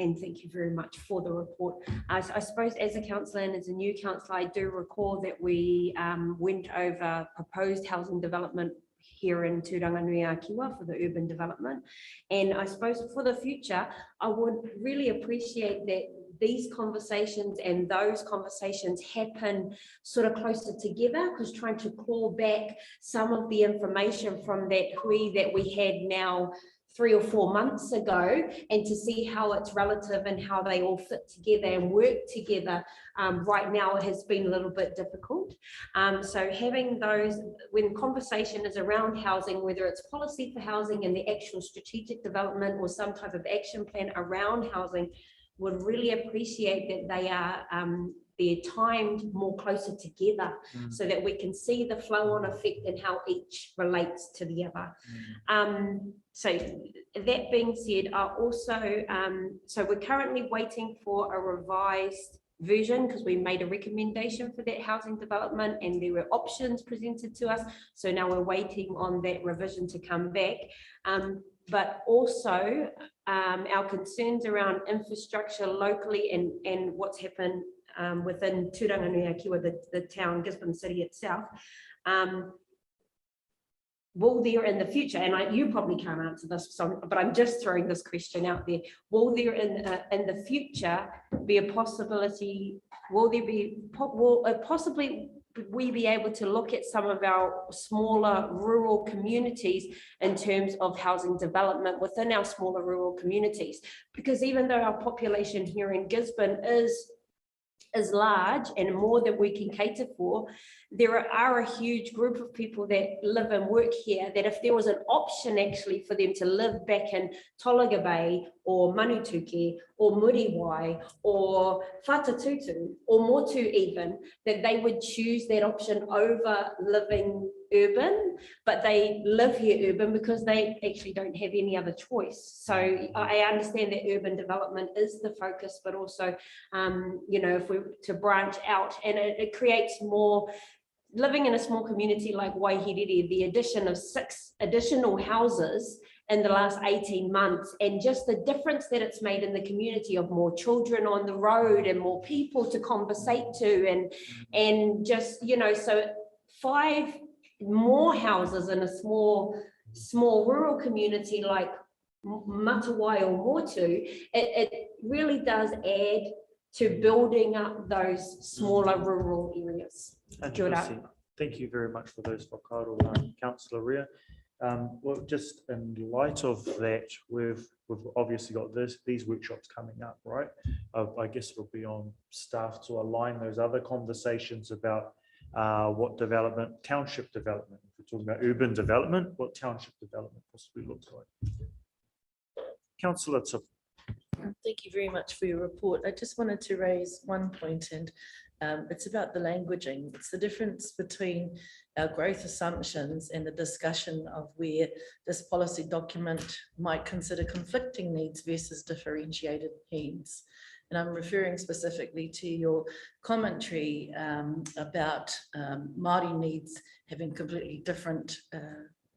And thank you very much for the report. I suppose as a councillor and as a new councillor, I do recall that we went over proposed housing development here in Tairāwhiti for the urban development. And I suppose for the future, I would really appreciate that these conversations and those conversations happen sort of closer together, because trying to claw back some of the information from that hui that we had now 3 or 4 months ago, and to see how it's relative and how they all fit together and work together right now has been a little bit difficult. So having those, when conversation is around housing, whether it's policy for housing and the actual strategic development or some type of action plan around housing, would really appreciate that they are they're timed more closer together, so that we can see the flow on effect and how each relates to the other. So that being said, I also, so we're currently waiting for a revised version, because we made a recommendation for that housing development and there were options presented to us. So now we're waiting on that revision to come back. But also our concerns around infrastructure locally and what's happened within Tairāwhiti, the town, Gisborne City itself. Will there in the future, and you probably can't answer this, but I'm just throwing this question out there, will there in the future be a possibility, will it possibly we be able to look at some of our smaller rural communities in terms of housing development within our smaller rural communities? Because even though our population here in Gisborne is large and more than we can cater for, there are a huge group of people that live and work here that if there was an option actually for them to live back in Tolaga Bay or Manutuke or Muriwai or Whatatutu or Motu even, that they would choose that option over living urban, but they live here urban because they actually don't have any other choice. So I understand that urban development is the focus, but also, you know, if we were to branch out, and it creates more. Living in a small community like Waihiriri, the addition of 6 additional houses in the last 18 months, and just the difference that it's made in the community of more children on the road and more people to conversate to, and just, you know, so 5 more houses in a small rural community like Matawai or Motu, it really does add to building up those smaller rural areas. Kia ora. Thank you very much for those whakaaro, Councillor Rea. Well, just in light of that, we've obviously got these workshops coming up, right? I guess it'll be on staff to align those other conversations about what development, township development, if we're talking about urban development, what township development possibly looks like. Councillor Tip. Thank you very much for your report. I just wanted to raise one point, and it's about the languaging. It's the difference between our growth assumptions and the discussion of where this policy document might consider conflicting needs versus differentiated needs. And I'm referring specifically to your commentary about Māori needs having completely different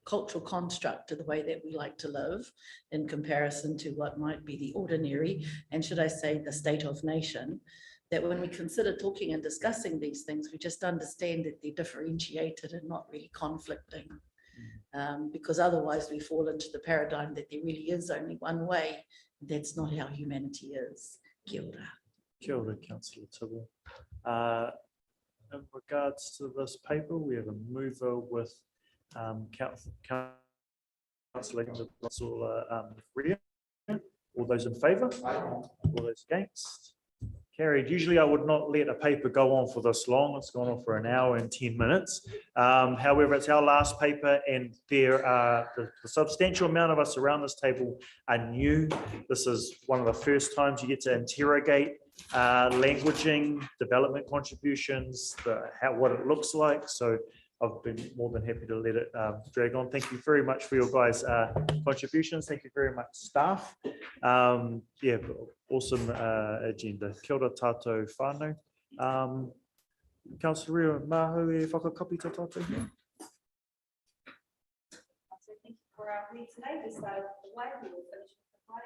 cultural construct to the way that we like to live in comparison to what might be the ordinary, and should I say the state of nation, that when we consider talking and discussing these things, we just understand that they're differentiated and not really conflicting. Because otherwise we fall into the paradigm that there really is only one way. That's not how humanity is. Kia ora. Kia ora, Councillor Tibble. In regards to this paper, we have a mover with Councillor Rea. All those in favour? All those against? Carried. Usually I would not let a paper go on for this long. It's gone on for an hour and 10 minutes. However, it's our last paper, and there are the substantial amount of us around this table are new. This is one of the first times you get to interrogate languaging, development contributions, what it looks like. So I've been more than happy to let it drag on. Thank you very much for your guys' contributions. Thank you very much, staff. Yeah, awesome agenda. Kia ora tātou whānau. Councillor Rea, mahu e whakakapi tō tātou. Thank you for our meeting today. We started with the way, we will finish with the wai.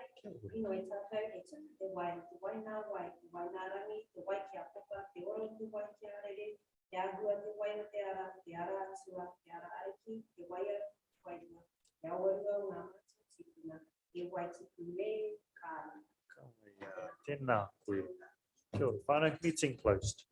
Inoi tātou e tuku te wai nā wai, te wai nā rangi, te wai kia papa, te oro te wai kia rere, te ahua te wai o te ara atua, te ara ariki, te wai a wai rua, te awarua ngā matu tikuna, te wai tuku me kāna. Tēnā koe. Kia ora whānau, meeting closed.